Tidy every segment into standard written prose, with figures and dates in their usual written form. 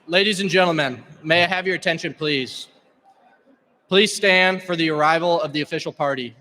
Ladies and gentlemen, may I have your attention, please? Please stand for the arrival of the official party.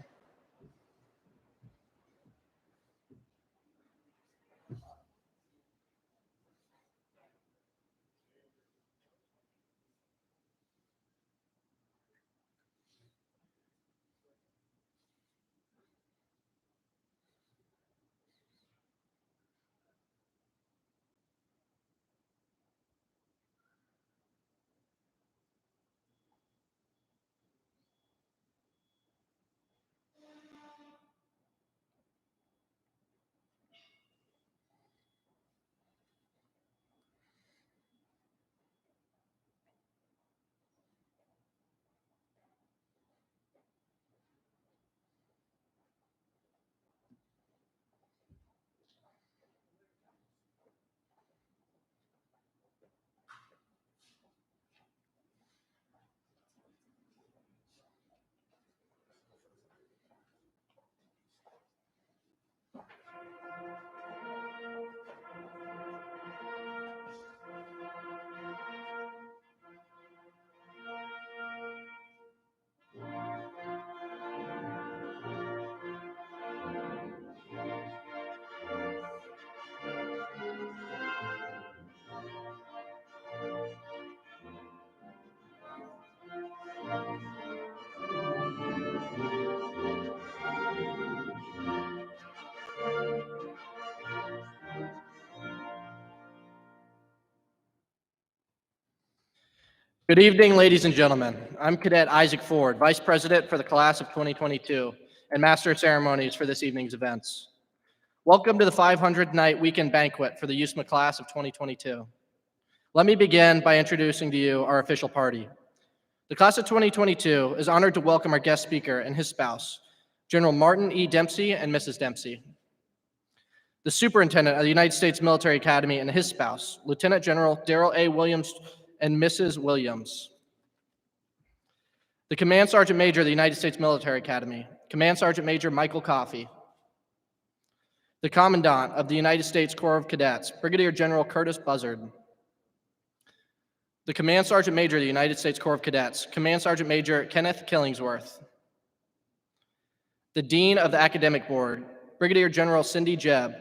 Good evening, ladies and gentlemen. I'm Cadet Isaac Ford, Vice President for the class of 2022 and Master of Ceremonies for this evening's events. Welcome to the 500 night weekend banquet for the USMA class of 2022. Let me begin by introducing to you our official party. The class of 2022 is honored to welcome our guest speaker and his spouse, General Martin E. Dempsey and Mrs. Dempsey. The Superintendent of the United States Military Academy and his spouse, Lieutenant General Darrell A. Williams and Mrs. Williams. The Command Sergeant Major of the United States Military Academy, Command Sergeant Major Michael Coffey. The Commandant of the United States Corps of Cadets, Brigadier General Curtis Buzzard. The Command Sergeant Major of the United States Corps of Cadets, Command Sergeant Major Kenneth Killingsworth. The Dean of the Academic Board, Brigadier General Cindy Jebb,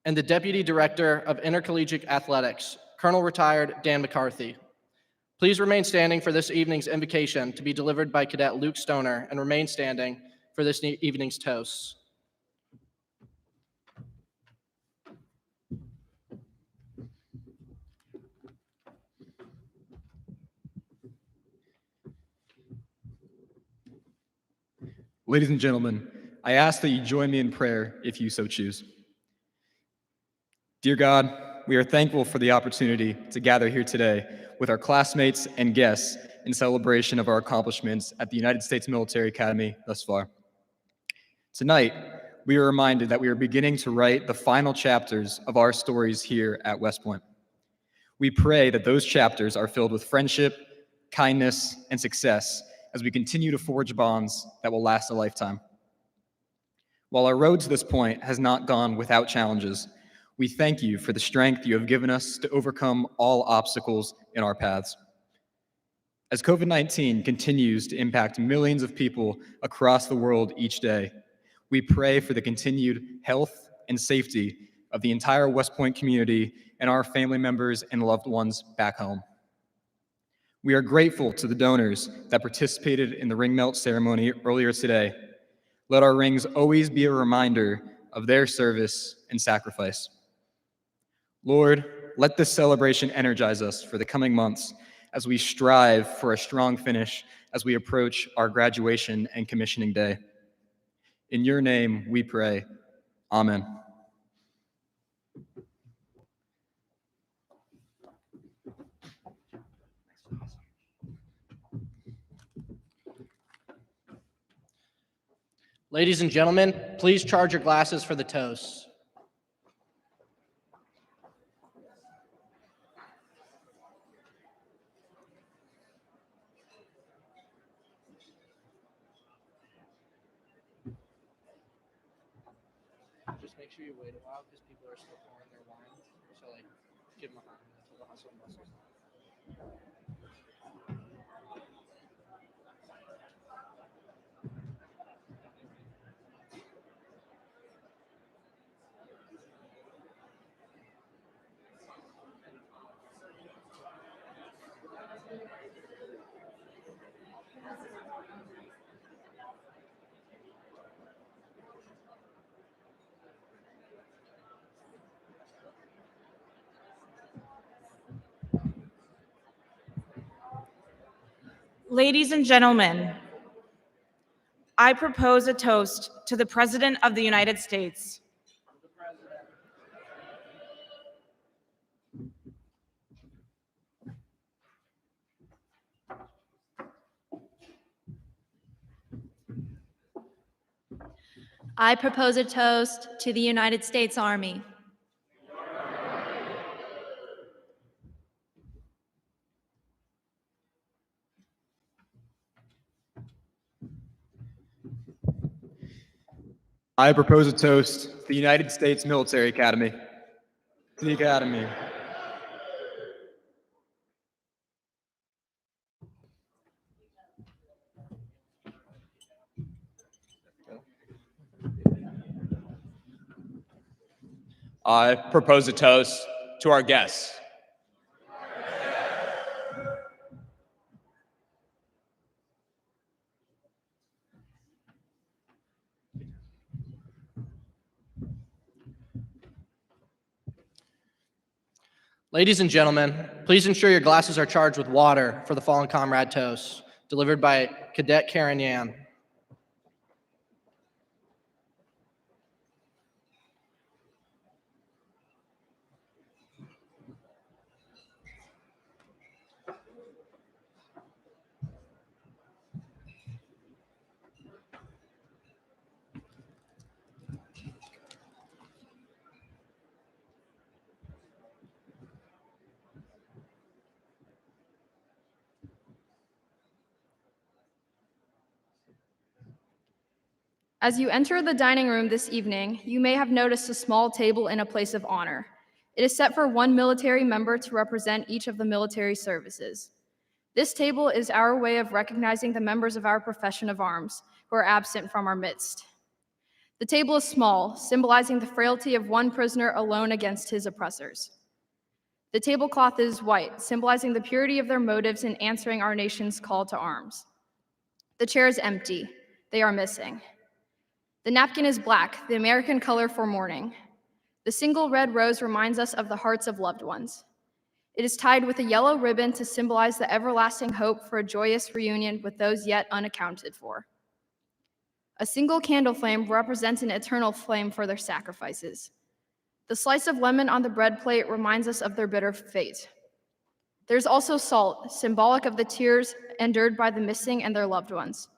and the Deputy Director of Intercollegiate Athletics, Colonel Retired Dan McCarthy. Please remain standing for this evening's invocation to be delivered by Cadet Luke Stoner, and remain standing for this evening's toasts. Ladies and gentlemen, I ask that you join me in prayer if you so choose. Dear God, we are thankful for the opportunity to gather here today with our classmates and guests in celebration of our accomplishments at the United States Military Academy thus far. Tonight, we are reminded that we are beginning to write the final chapters of our stories here at West Point. We pray that those chapters are filled with friendship, kindness, and success as we continue to forge bonds that will last a lifetime. While our road to this point has not gone without challenges, we thank you for the strength you have given us to overcome all obstacles in our paths. As COVID-19 continues to impact millions of people across the world each day, we pray for the continued health and safety of the entire West Point community and our family members and loved ones back home. We are grateful to the donors that participated in the ring melt ceremony earlier today. Let our rings always be a reminder of their service and sacrifice. Lord, let this celebration energize us for the coming months as we strive for a strong finish as we approach our graduation and commissioning day. In your name we pray, amen. Ladies and gentlemen, please charge your glasses for the toast. Just make sure you wait a while because people are still pouring their wine. So, give them a hand until the Ladies and gentlemen, I propose a toast to the President of the United States. I propose a toast to the United States Army. I propose a toast to the United States Military Academy. To the Academy. I propose a toast to our guests. Ladies and gentlemen, please ensure your glasses are charged with water for the fallen comrade toast, delivered by Cadet Karen Yan. As you enter the dining room this evening, you may have noticed a small table in a place of honor. It is set for one military member to represent each of the military services. This table is our way of recognizing the members of our profession of arms who are absent from our midst. The table is small, symbolizing the frailty of one prisoner alone against his oppressors. The tablecloth is white, symbolizing the purity of their motives in answering our nation's call to arms. The chair is empty. They are missing. The napkin is black, the American color for mourning. The single red rose reminds us of the hearts of loved ones. It is tied with a yellow ribbon to symbolize the everlasting hope for a joyous reunion with those yet unaccounted for. A single candle flame represents an eternal flame for their sacrifices. The slice of lemon on the bread plate reminds us of their bitter fate. There's also salt, symbolic of the tears endured by the missing and their loved ones.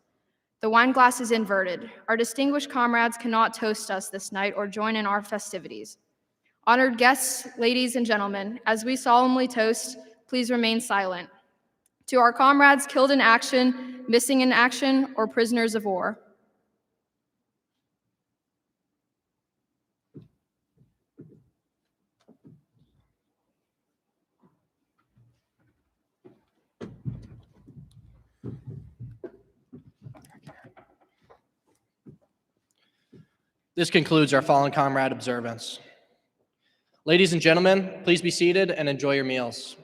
The wine glass is inverted. Our distinguished comrades cannot toast us this night or join in our festivities. Honored guests, ladies and gentlemen, as we solemnly toast, please remain silent. To our comrades killed in action, missing in action, or prisoners of war. This concludes our fallen comrade observance. Ladies and gentlemen, please be seated and enjoy your meals.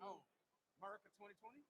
Oh, America 2020?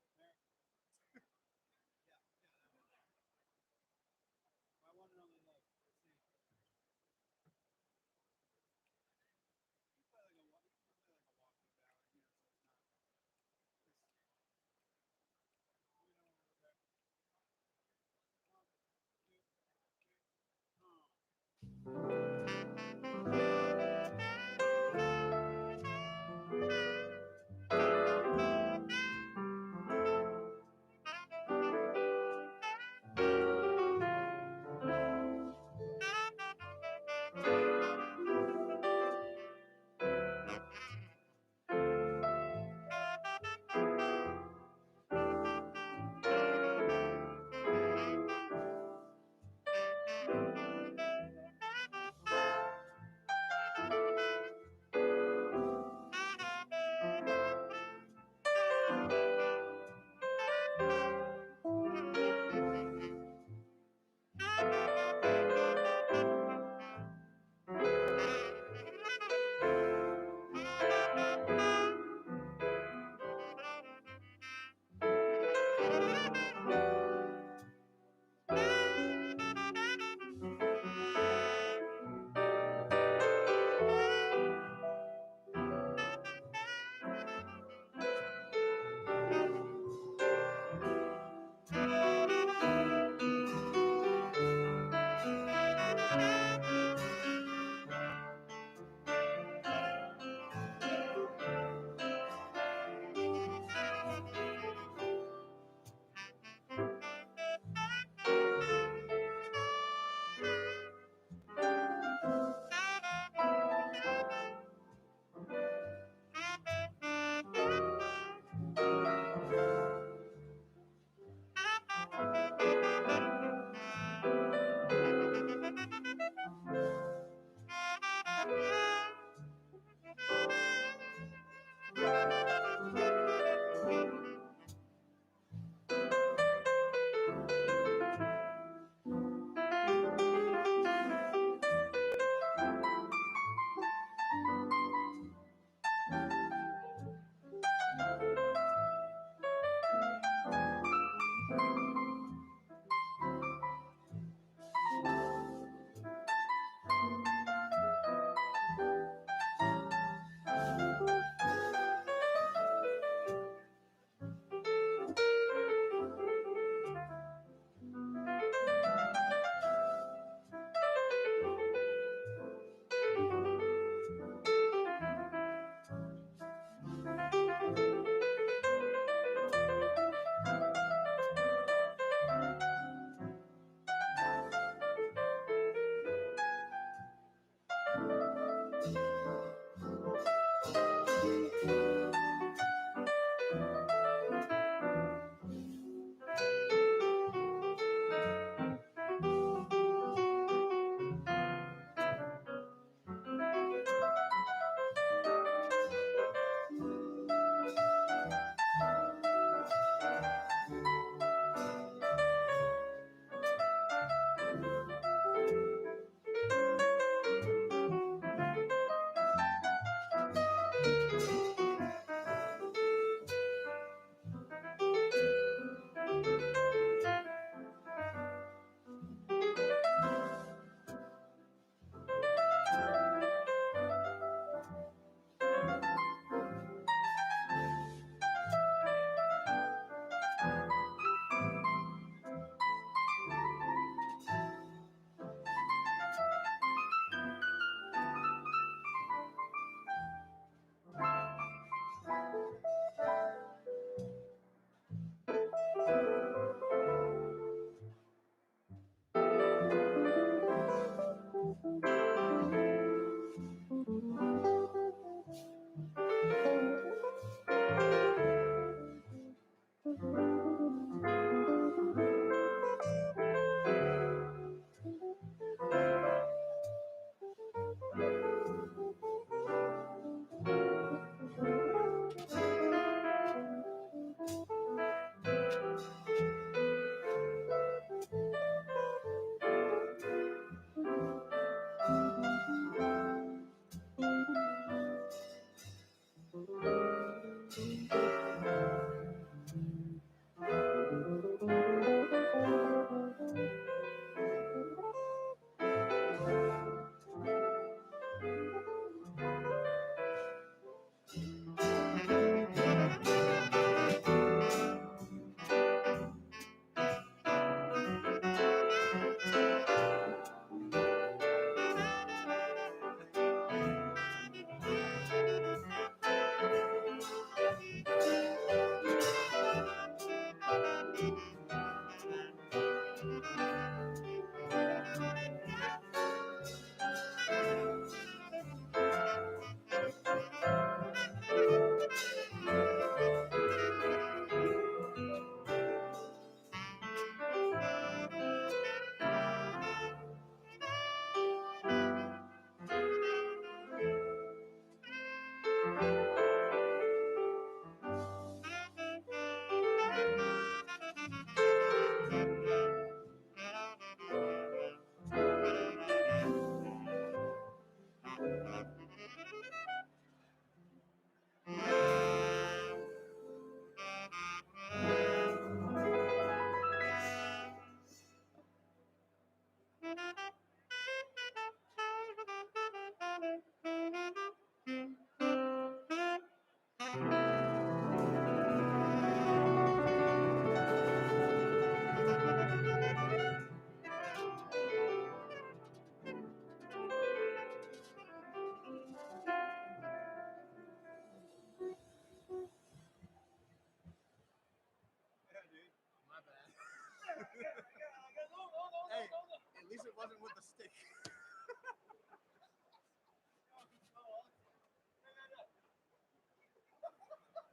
Hey, at least it wasn't with a stick.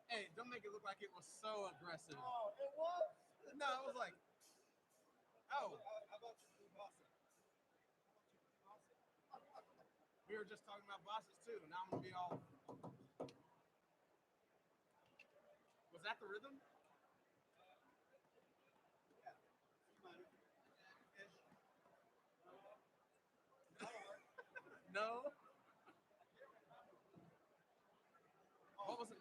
Hey, don't make it look like it was so aggressive. Oh, it was? No, it was like, oh. How about you, Boston? We were just talking about bosses too. Now I'm gonna be all. Was that the rhythm? No. What was it?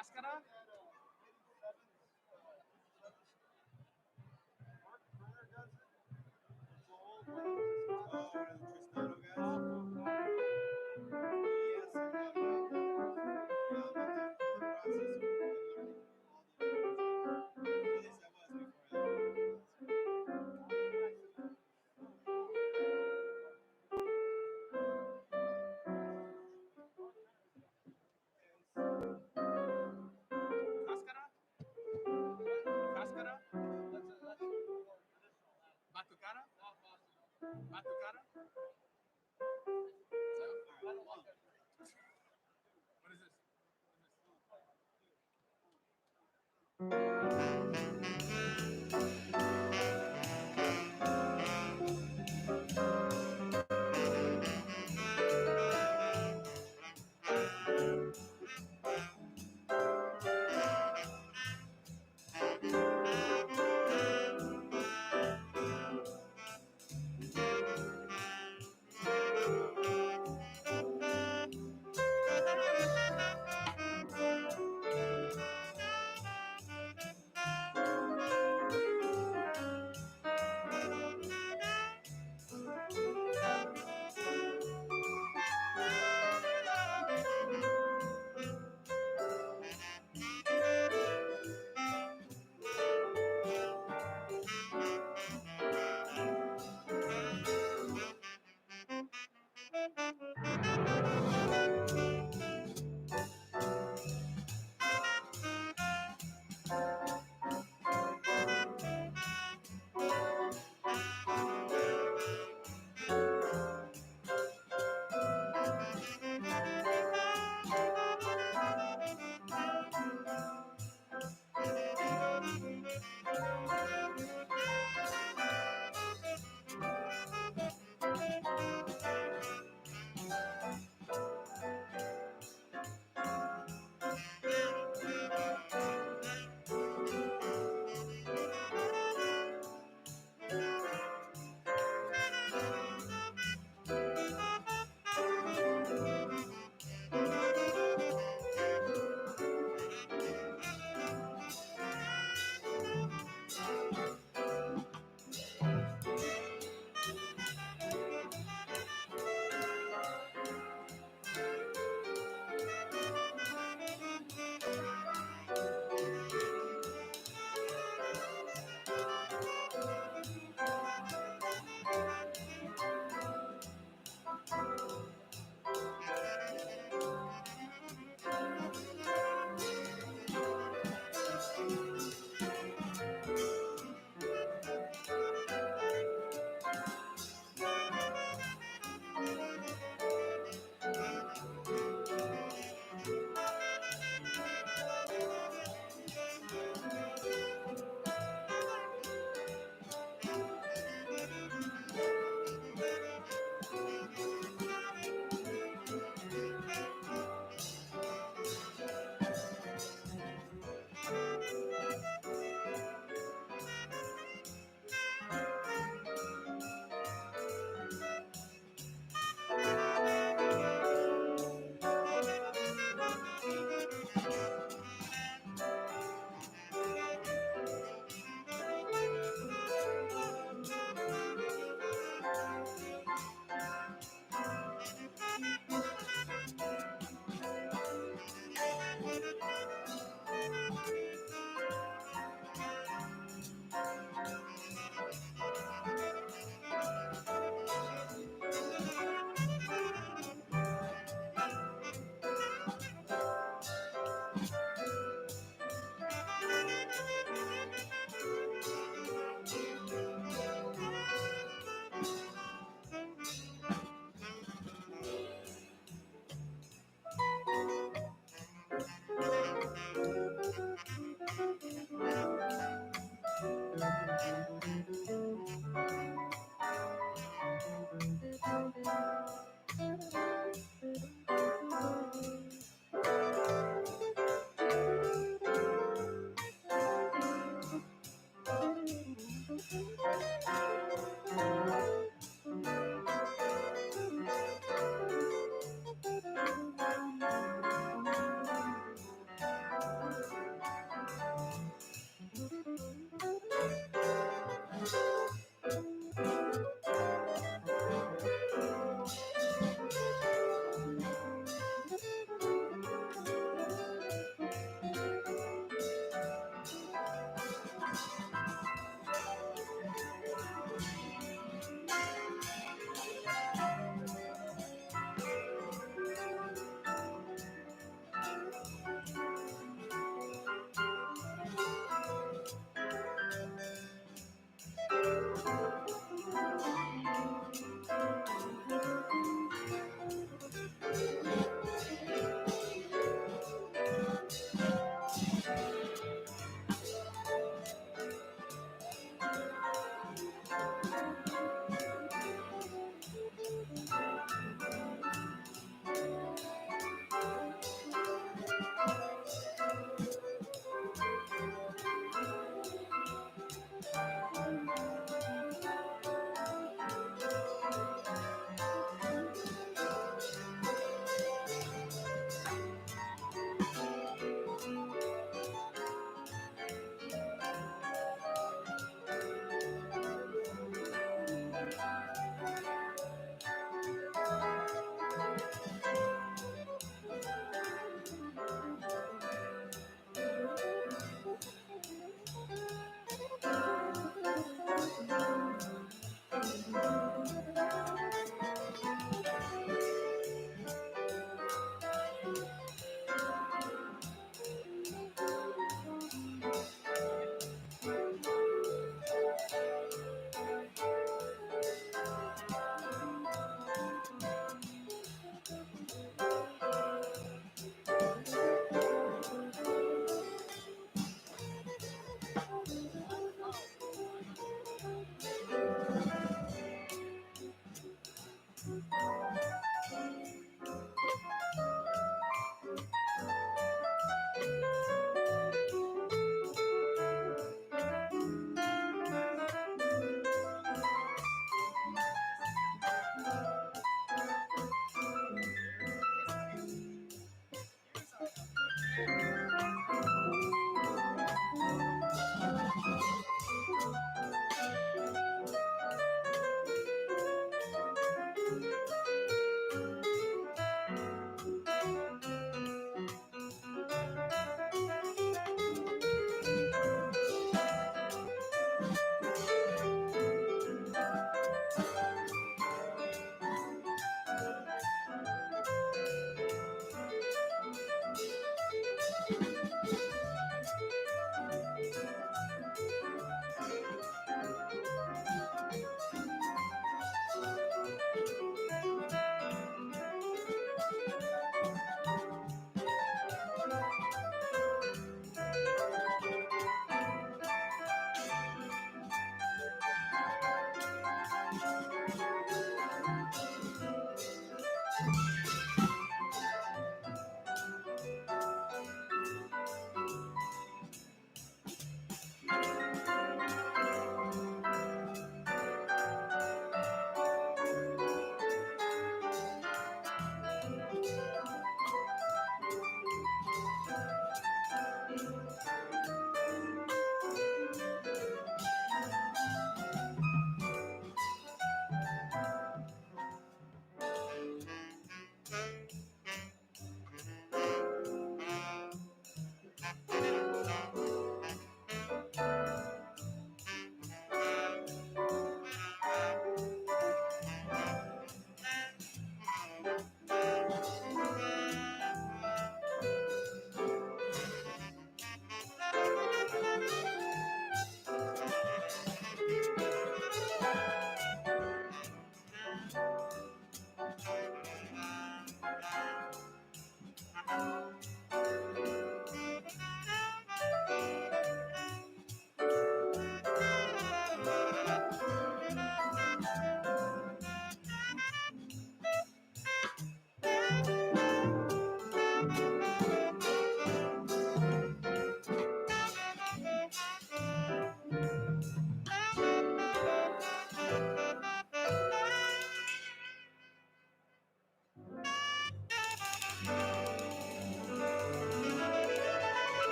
Cascara? Cascara? Cascara? Batucara? Batucara? What is this?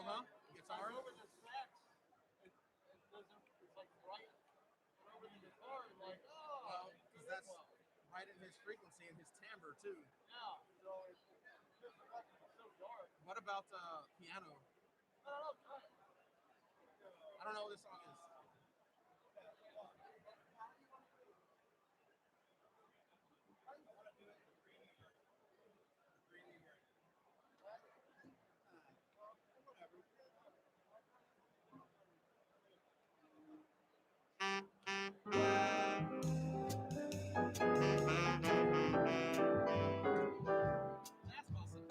Uh-huh. Guitar. Well, because that's right in his frequency and his timbre too. What about piano? I don't know what this song is. That's awesome.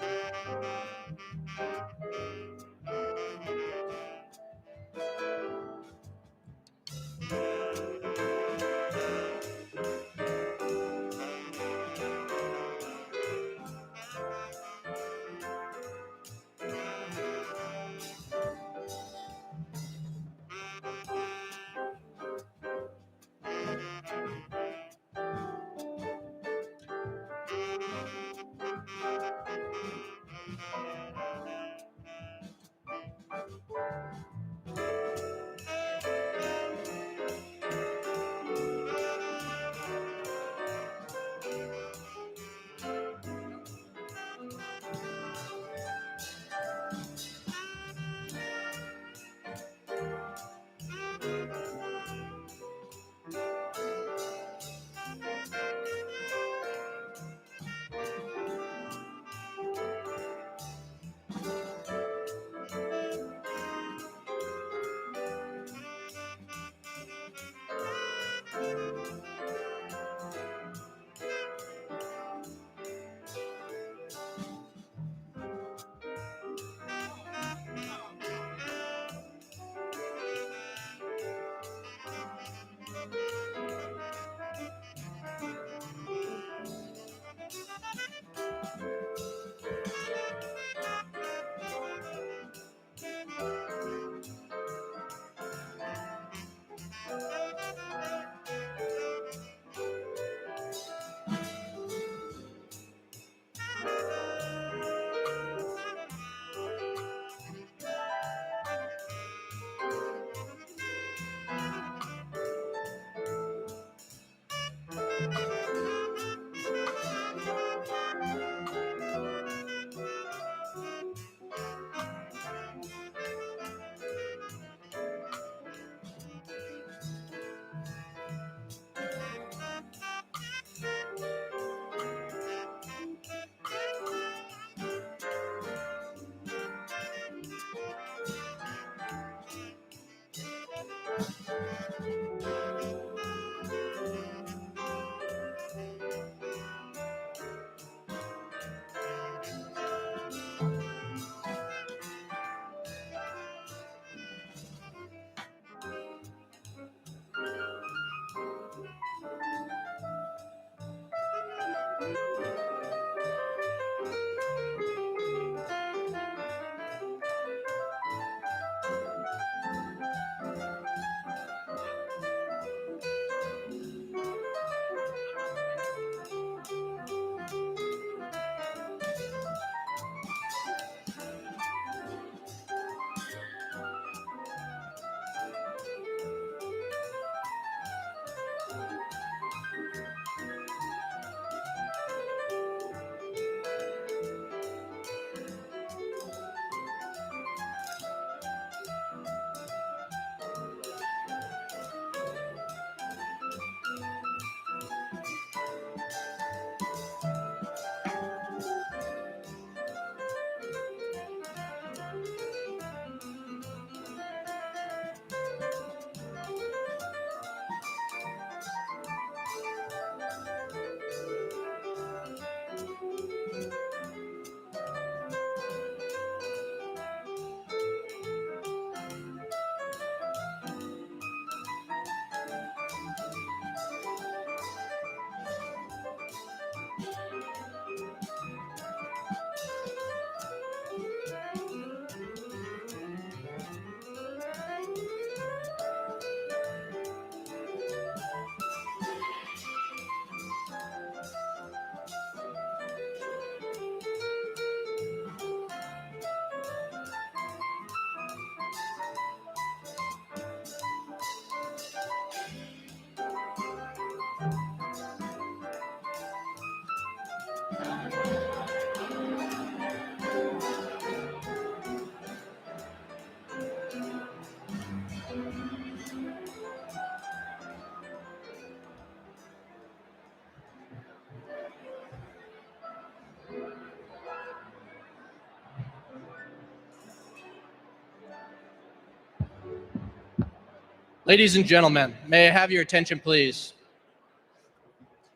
Ladies and gentlemen, may I have your attention, please?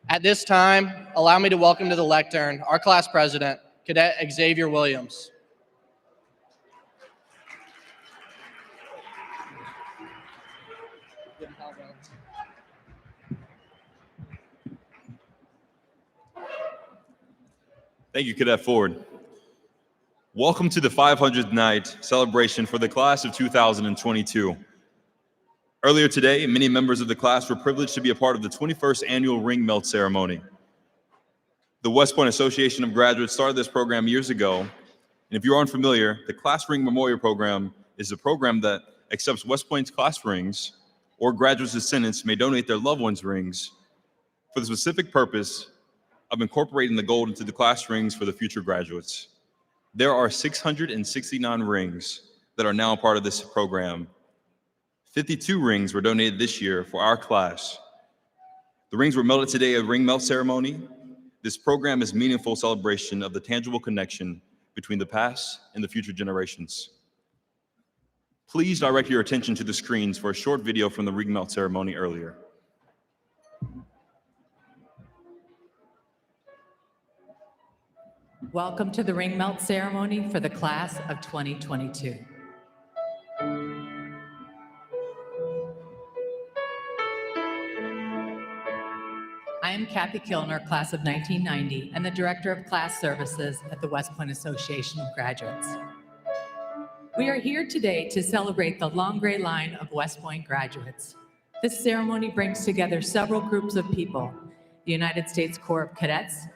At this time, allow me to welcome to the lectern our class president, Cadet Xavier Williams. Thank you, Cadet Ford. Welcome to the 500th night celebration for the class of 2022. Earlier today, many members of the class were privileged to be a part of the 21st annual ring melt ceremony. The West Point Association of Graduates started this program years ago, and if you are unfamiliar, the Class Ring Memorial Program is a program that accepts West Point's class rings, or graduates' descendants may donate their loved ones' rings for the specific purpose of incorporating the gold into the class rings for the future graduates. There are 669 rings that are now part of this program. 52 rings were donated this year for our class. The rings were melted today at a ring melt ceremony. This program is a meaningful celebration of the tangible connection between the past and the future generations. Please direct your attention to the screens for a short video from the ring melt ceremony earlier. Welcome to the ring melt ceremony for the class of 2022. I am Kathy Kilner, class of 1990, and the Director of Class Services at the West Point Association of Graduates. We are here today to celebrate the long gray line of West Point graduates. This ceremony brings together several groups of people: the United States Corps of Cadets,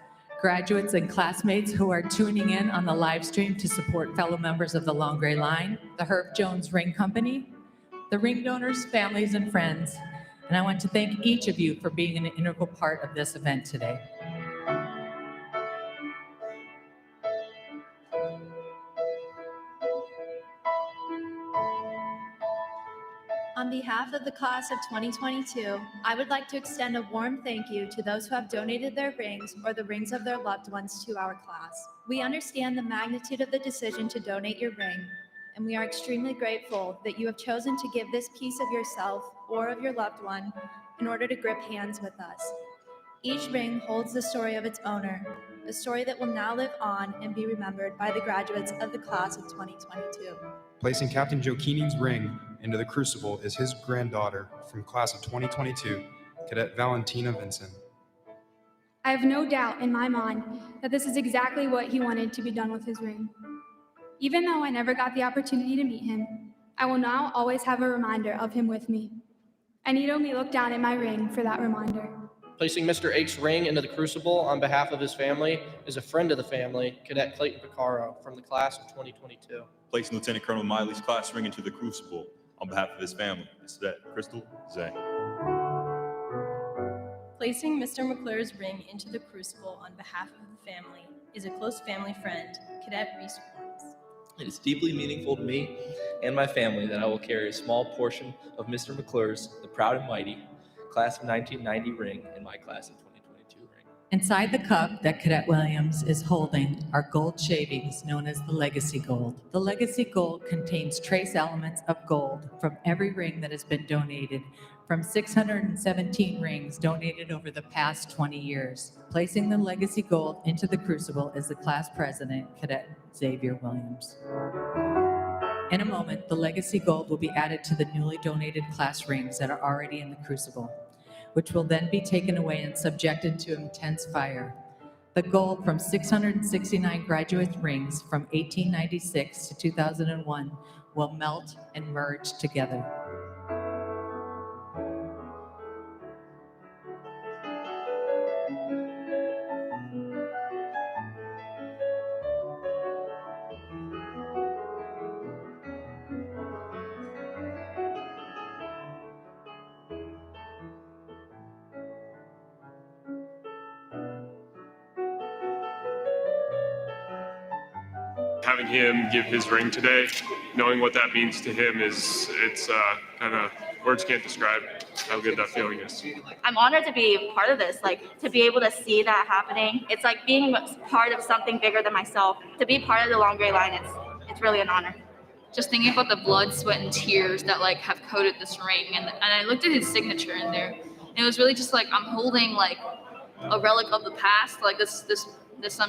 graduates and classmates who are tuning in on the live stream to support fellow members of the Long Gray Line, the Herb Jones Ring Company, the ring donors, families, and friends. And I want to thank each of you for being an integral part of this event today. On behalf of the class of 2022, I would like to extend a warm thank you to those who have donated their rings or the rings of their loved ones to our class. We understand the magnitude of the decision to donate your ring, and we are extremely grateful that you have chosen to give this piece of yourself or of your loved one in order to grip hands with us. Each ring holds the story of its owner, a story that will now live on and be remembered by the graduates of the class of 2022. Placing Captain Joe Keening's ring into the crucible is his granddaughter from class of 2022, Cadet Valentina Vinson. I have no doubt in my mind that this is exactly what he wanted to be done with his ring. Even though I never got the opportunity to meet him, I will now always have a reminder of him with me. I need only look down at my ring for that reminder. Placing Mr. Ake's ring into the crucible on behalf of his family is a friend of the family, Cadet Clayton Picaro from the class of 2022. Placing Lieutenant Colonel Miley's class ring into the crucible on behalf of his family is Cadet Crystal Zhang. Placing Mr. McClure's ring into the crucible on behalf of the family is a close family friend, Cadet Reese Warnes. It is deeply meaningful to me and my family that I will carry a small portion of Mr. McClure's, the proud and mighty, class of 1990 ring in my class of 2022 ring. Inside the cup that Cadet Williams is holding are gold shavings known as the Legacy Gold. The Legacy Gold contains trace elements of gold from every ring that has been donated, from 617 rings donated over the past 20 years. Placing the Legacy Gold into the crucible is the class president, Cadet Xavier Williams. In a moment, the Legacy Gold will be added to the newly donated class rings that are already in the crucible, which will then be taken away and subjected to intense fire. The gold from 669 graduate rings from 1896 to 2001 will melt and merge together. Having him give his ring today, knowing what that means to him it's kind of, words can't describe how good that feeling is. I'm honored to be part of this, to be able to see that happening. It's like being part of something bigger than myself. To be part of the Long Gray Line, it's really an honor. just thinking about the blood, sweat, and tears that like have coated this ring, and I looked at his signature in there, and it was really just like I'm holding like a relic of the past. Like this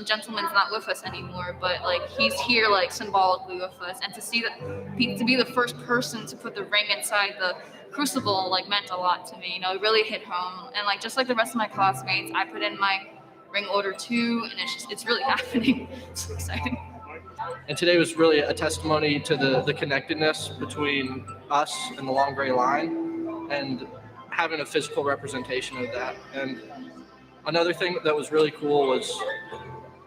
gentleman's not with us anymore, but like he's here like symbolically with us, and to see that to be the first person to put the ring inside the crucible like meant a lot to me. You know, it really hit home, and like just like the rest of my classmates, I put in my ring order too, and it's really happening. It's exciting. And today was really a testimony to the connectedness between us and the Long Gray Line, and having a physical representation of that. And another thing that was really cool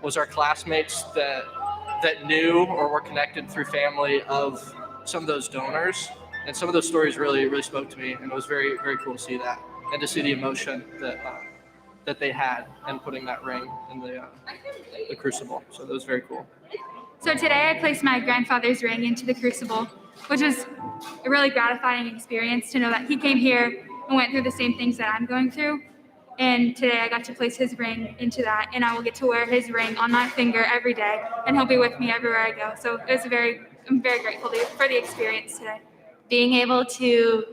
was our classmates that knew or were connected through family of some of those donors, and some of those stories really spoke to me, and it was very cool to see that, and to see the emotion that they had in putting that ring in the crucible. So that was very cool. So today I placed my grandfather's ring into the crucible, which was a really gratifying experience to know that he came here and went through the same things that I'm going through. And today I got to place his ring into that, and I will get to wear his ring on my finger every day, and he'll be with me everywhere I go. So I'm very grateful for the experience today. Being able to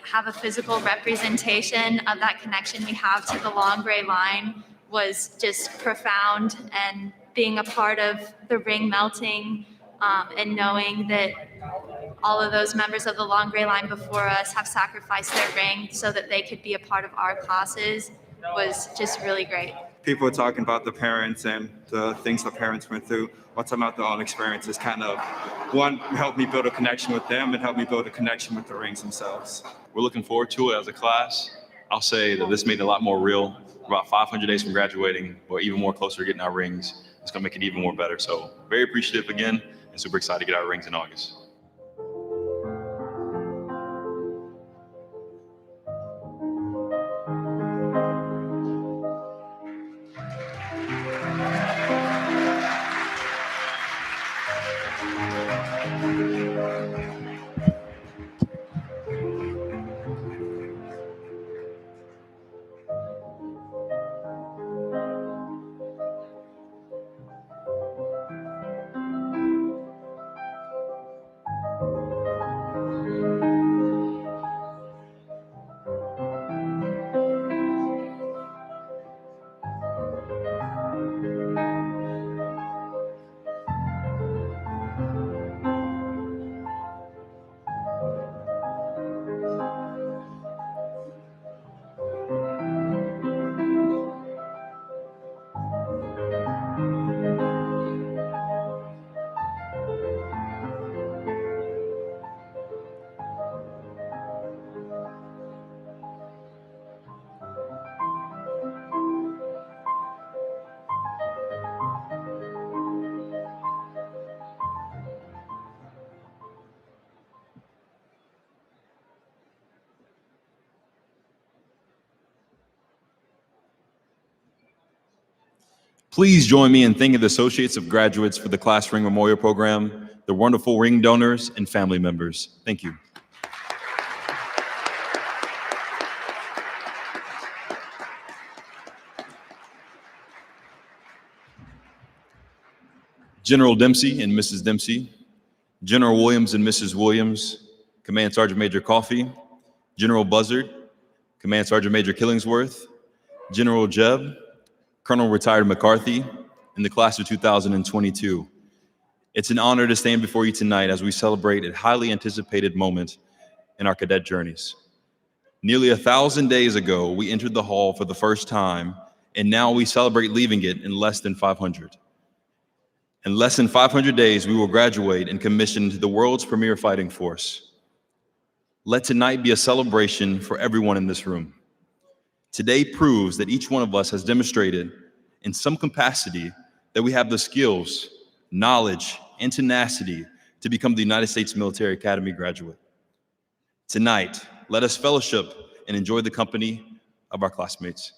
have a physical representation of that connection we have to the Long Gray Line was just profound, and being a part of the ring melting and knowing that all of those members of the Long Gray Line before us have sacrificed their ring so that they could be a part of our classes was just really great. People are talking about the parents and the things the parents went through, or talking about their own experiences, kind of, one, helped me build a connection with them and helped me build a connection with the rings themselves. We're looking forward to it as a class. I'll say that this made it a lot more real. About 500 days from graduating, or even more closer to getting our rings. It's gonna make it even more better. So very appreciative again, and super excited to get our rings in August. Please join me in thanking the Associates of Graduates for the Class Ring Memorial Program, the wonderful ring donors, and family members. Thank you. General Dempsey and Mrs. Dempsey, General Williams and Mrs. Williams, Command Sergeant Major Coffey, General Buzzard, Command Sergeant Major Killingsworth, General Jebb, Colonel Retired McCarthy, and the class of 2022. It's an honor to stand before you tonight as we celebrate a highly anticipated moment in our cadet journeys. Nearly 1,000 days ago, we entered the hall for the first time, and now we celebrate leaving it in less than 500. In less than 500 days, we will graduate and commission to the world's premier fighting force. Let tonight be a celebration for everyone in this room. Today proves that each one of us has demonstrated in some capacity that we have the skills, knowledge, and tenacity to become the United States Military Academy graduate. Tonight, let us fellowship and enjoy the company of our classmates.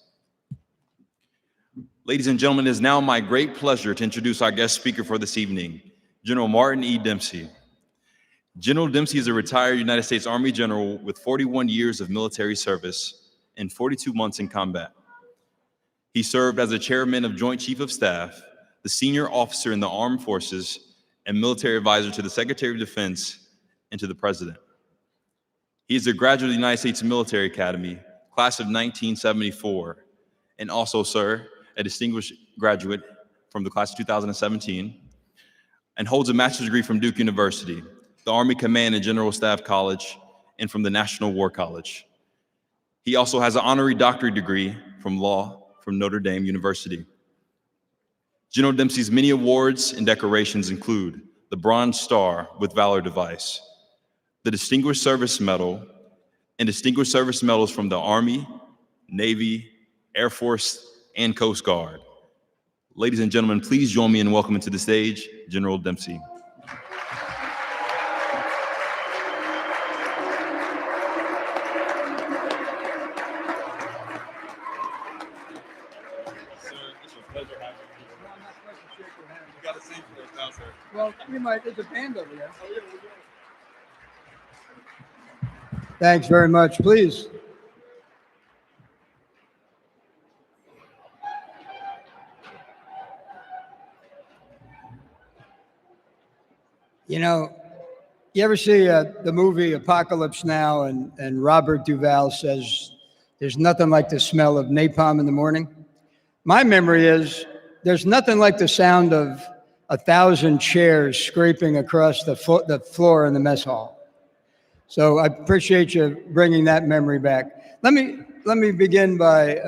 Ladies and gentlemen, it is now my great pleasure to introduce our guest speaker for this evening, General Martin E. Dempsey. General Dempsey is a retired United States Army general with 41 years of military service and 42 months in combat. He served as the chairman of Joint Chief of Staff, the senior officer in the Armed Forces, and military advisor to the Secretary of Defense and to the President. He is a graduate of the United States Military Academy, class of 1974, and also, sir, a distinguished graduate from the class of 2017, and holds a master's degree from Duke University, the Army Command and General Staff College, and from the National War College. He also has an honorary doctorate degree from law from Notre Dame University. General Dempsey's many awards and decorations include the Bronze Star with Valor Device, the Distinguished Service Medal, and Distinguished Service Medals from the Army, Navy, Air Force, and Coast Guard. Ladies and gentlemen, please join me in welcoming to the stage General Dempsey. Well, you might, there's a band over there. Thanks very much. Please. You know, you ever see the movie Apocalypse Now, and Robert Duvall says, there's nothing like the smell of napalm in the morning? My memory is, there's nothing like the sound of 1,000 chairs scraping across the floor in the mess hall. So I appreciate you bringing that memory back. Let me begin by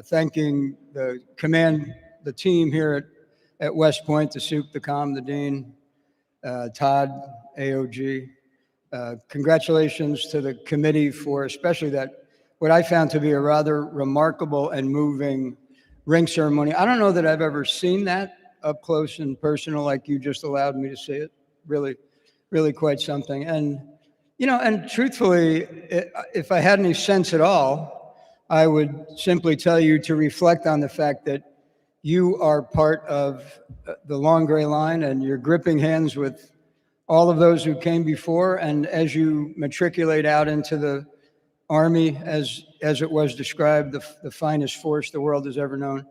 thanking the team here at West Point, the soup, the comm, the dean, Todd, AOG. Congratulations to the committee for especially that, what I found to be a rather remarkable and moving ring ceremony. I don't know that I've ever seen that up close and personal like you just allowed me to see it. Really, really quite something. And, you know, and truthfully, if I had any sense at all, I would simply tell you to reflect on the fact that you are part of the long gray line, and you're gripping hands with all of those who came before. And as you matriculate out into the Army, as it was described, the finest force the world has ever known,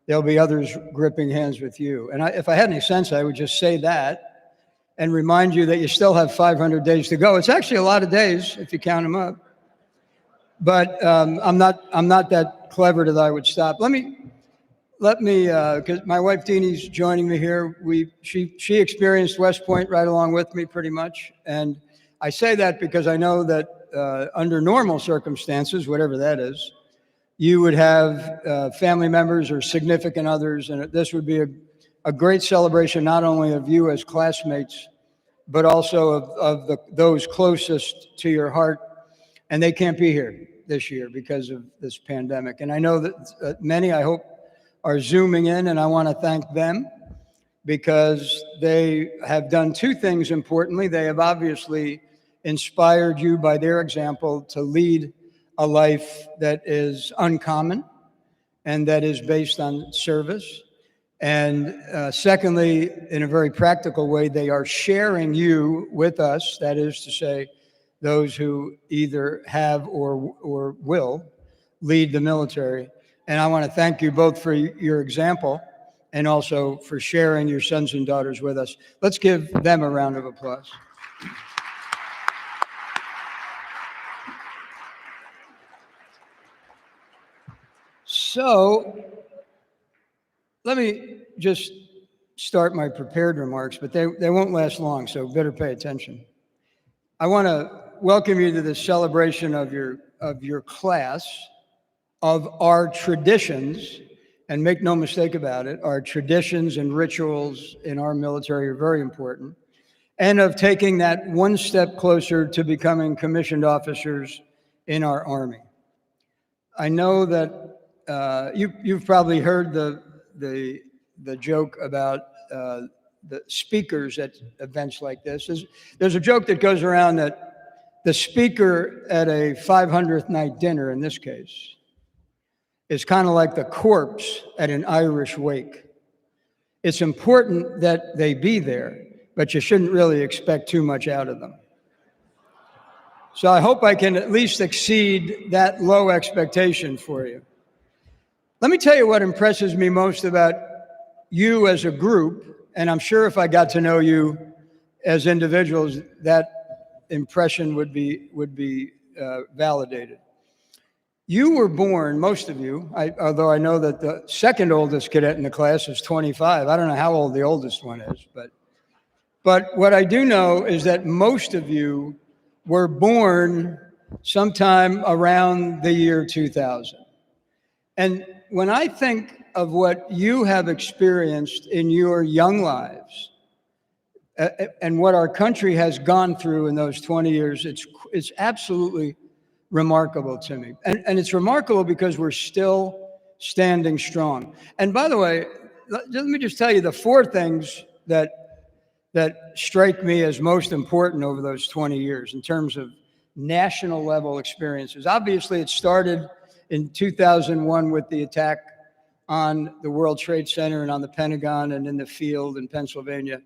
there'll be others gripping hands with you. And if I had any sense, I would just say that and remind you that you still have 500 days to go. It's actually a lot of days if you count them up. But I'm not that clever that I would stop. Let me, because my wife Deanie's joining me here. She experienced West Point right along with me pretty much. And I say that because I know that under normal circumstances, whatever that is, you would have family members or significant others, and this would be a great celebration not only of you as classmates, but also of those closest to your heart, and they can't be here this year because of this pandemic. And I know that many, I hope, are Zooming in, and I want to thank them because they have done two things importantly. They have obviously inspired you by their example to lead a life that is uncommon and that is based on service. And secondly, in a very practical way, they are sharing you with us, that is to say, those who either have or will lead the military. And I want to thank you both for your example and also for sharing your sons and daughters with us. Let's give them a round of applause. So let me just start my prepared remarks, but they won't last long, so better pay attention. I want to welcome you to the celebration of your class, of our traditions, and make no mistake about it, our traditions and rituals in our military are very important, and of taking that one step closer to becoming commissioned officers in our Army. I know that you've probably heard the joke about the speakers at events like this. There's a joke that goes around that the speaker at a 500th night dinner, in this case, is kind of like the corpse at an Irish wake. It's important that they be there, but you shouldn't really expect too much out of them. So I hope I can at least exceed that low expectation for you. Let me tell you what impresses me most about you as a group And I'm sure if I got to know you as individuals, that impression would be validated. You were born, most of you, although I know that the second oldest cadet in the class is 25. I don't know how old the oldest one is, but what I do know is that most of you were born sometime around the year 2000. And when I think of what you have experienced in your young lives, and what our country has gone through in those 20 years, it's absolutely remarkable to me. And it's remarkable because we're still standing strong. And by the way, let me just tell you the four things that strike me as most important over those 20 years in terms of national level experiences. Obviously, it started in 2001 with the attack on the World Trade Center and on the Pentagon and in the field in Pennsylvania.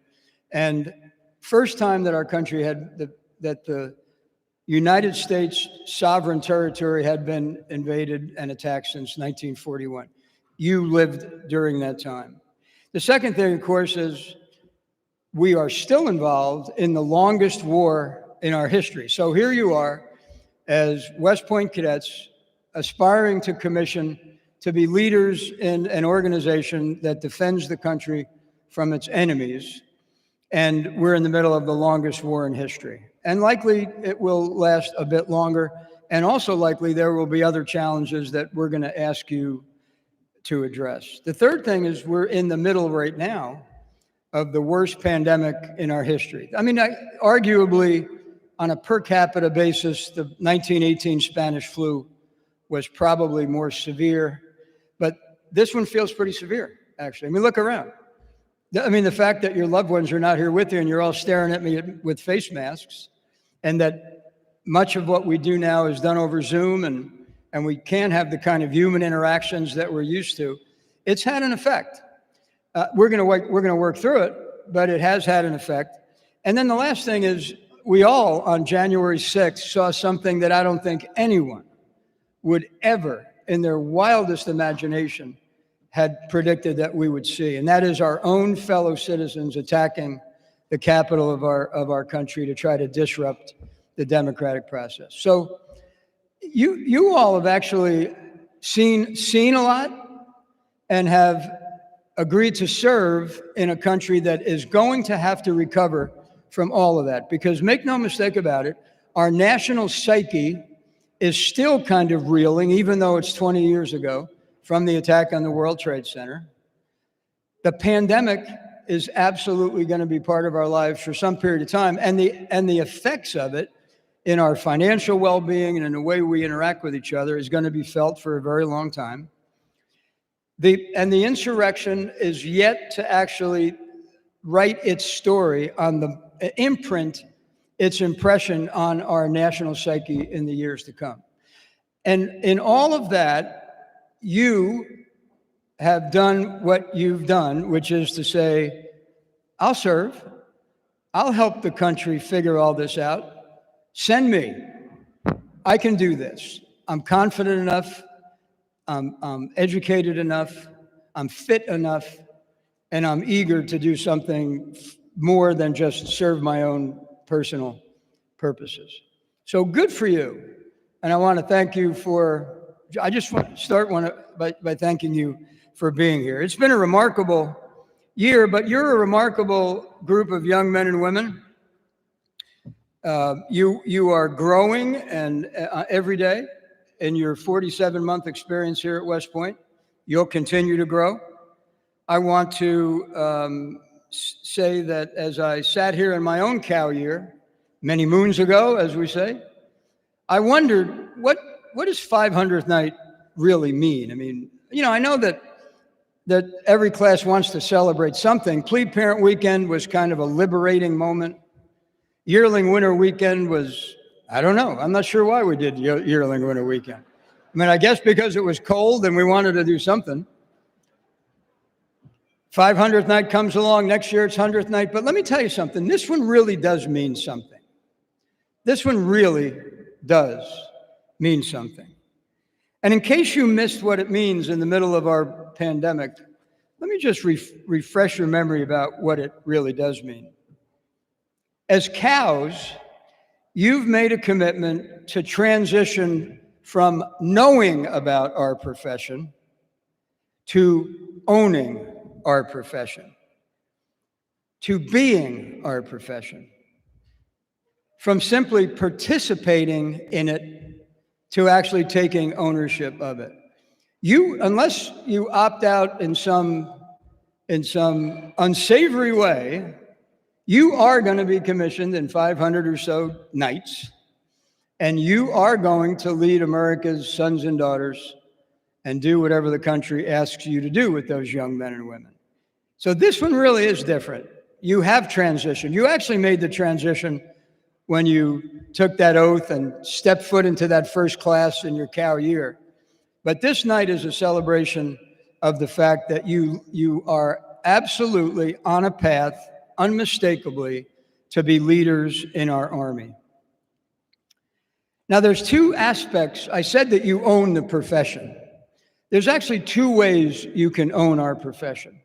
And first time that our country had that the United States sovereign territory had been invaded and attacked since 1941. You lived during that time. The second thing, of course, is we are still involved in the longest war in our history. So here you are as West Point cadets aspiring to commission to be leaders in an organization that defends the country from its enemies. And we're in the middle of the longest war in history. And likely it will last a bit longer. And also likely there will be other challenges that we're going to ask you to address. The third thing is we're in the middle right now of the worst pandemic in our history. I mean, arguably, on a per capita basis, the 1918 Spanish flu was probably more severe, but this one feels pretty severe, actually. I mean, look around. I mean, the fact that your loved ones are not here with you and you're all staring at me with face masks, and that much of what we do now is done over Zoom, and we can't have the kind of human interactions that we're used to, it's had an effect. We're going to work through it, but it has had an effect. And then the last thing is we all on January 6th saw something that I don't think anyone would ever in their wildest imagination had predicted that we would see. And that is our own fellow citizens attacking the capital of our country to try to disrupt the democratic process. So you all have actually seen a lot and have agreed to serve in a country that is going to have to recover from all of that. Because make no mistake about it, our national psyche is still kind of reeling, even though it's 20 years ago, from the attack on the World Trade Center. The pandemic is absolutely going to be part of our lives for some period of time. And the effects of it in our financial well-being and in the way we interact with each other is going to be felt for a very long time. And the insurrection is yet to actually write its story on the imprint, its impression on our national psyche in the years to come. And in all of that, you have done what you've done, which is to say, I'll serve, I'll help the country figure all this out. Send me. I can do this. I'm confident enough. I'm educated enough, I'm fit enough, and I'm eager to do something more than just serve my own personal purposes. So good for you. And I want to thank you I just want to start by thanking you for being here. It's been a remarkable year, but you're a remarkable group of young men and women. You are growing and every day. In your 47-month experience here at West Point, you'll continue to grow. I want to say that as I sat here in my own cow year, many moons ago, as we say, I wondered, what does 500th night really mean? I mean, you know, I know that every class wants to celebrate something. Plebe Parent Weekend was kind of a liberating moment. Yearling Winter Weekend was, I don't know. I'm not sure why we did Yearling Winter Weekend. I mean, I guess because it was cold and we wanted to do something. 500th night comes along. Next year it's 100th night. But let me tell you something. This one really does mean something. This one really does mean something. And in case you missed what it means in the middle of our pandemic, Let me just refresh your memory about what it really does mean. As cows, you've made a commitment to transition from knowing about our profession to owning our profession, to being our profession, from simply participating in it to actually taking ownership of it. You, unless you opt out in some unsavory way, you are going to be commissioned in 500 or so nights, and you are going to lead America's sons and daughters and do whatever the country asks you to do with those young men and women. So this one really is different. You have transitioned. You actually made the transition when you took that oath and stepped foot into that first class in your cow year. But this night is a celebration of the fact that you are absolutely on a path, unmistakably, to be leaders in our Army. Now, there's two aspects. I said that you own the profession. There's actually two ways you can own our profession.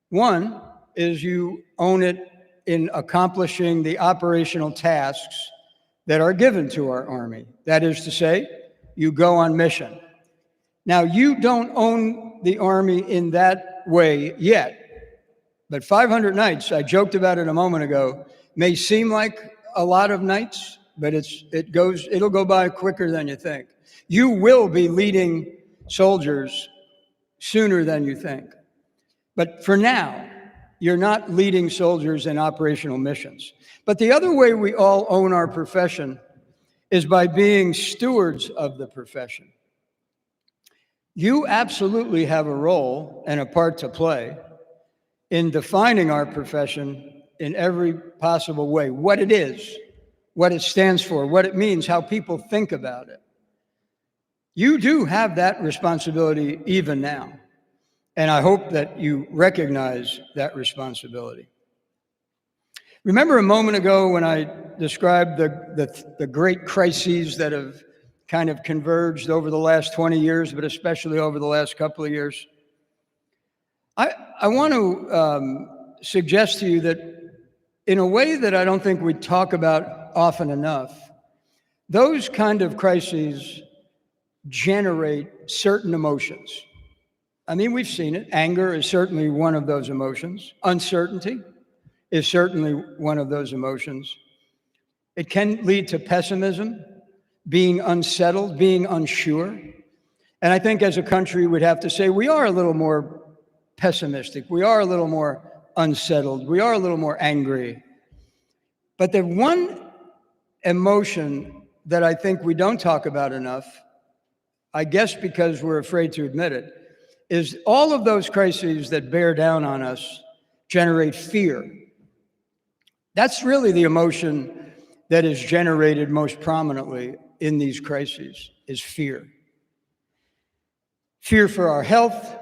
One is you own it in accomplishing the operational tasks that are given to our Army. That is to say, you go on mission. Now, you don't own the Army in that way yet, but 500 nights, I joked about it a moment ago, may seem like a lot of nights, but it'll go by quicker than you think. You will be leading soldiers sooner than you think. But for now, you're not leading soldiers in operational missions. But the other way we all own our profession is by being stewards of the profession. You absolutely have a role and a part to play in defining our profession in every possible way, what it is, what it stands for, what it means, how people think about it. You do have that responsibility even now, and I hope that you recognize that responsibility. Remember a moment ago when I described the great crises that have kind of converged over the last 20 years, but especially over the last couple of years? I want to suggest to you that in a way that I don't think we talk about often enough, those kind of crises generate certain emotions. I mean, we've seen it. Anger is certainly one of those emotions. Uncertainty is certainly one of those emotions. It can lead to pessimism, being unsettled, being unsure. And I think as a country, we'd have to say we are a little more pessimistic. We are a little more unsettled. We are a little more angry. But the one emotion that I think we don't talk about enough, I guess because we're afraid to admit it, is all of those crises that bear down on us generate fear. That's really the emotion that is generated most prominently in these crises, is fear. Fear for our health,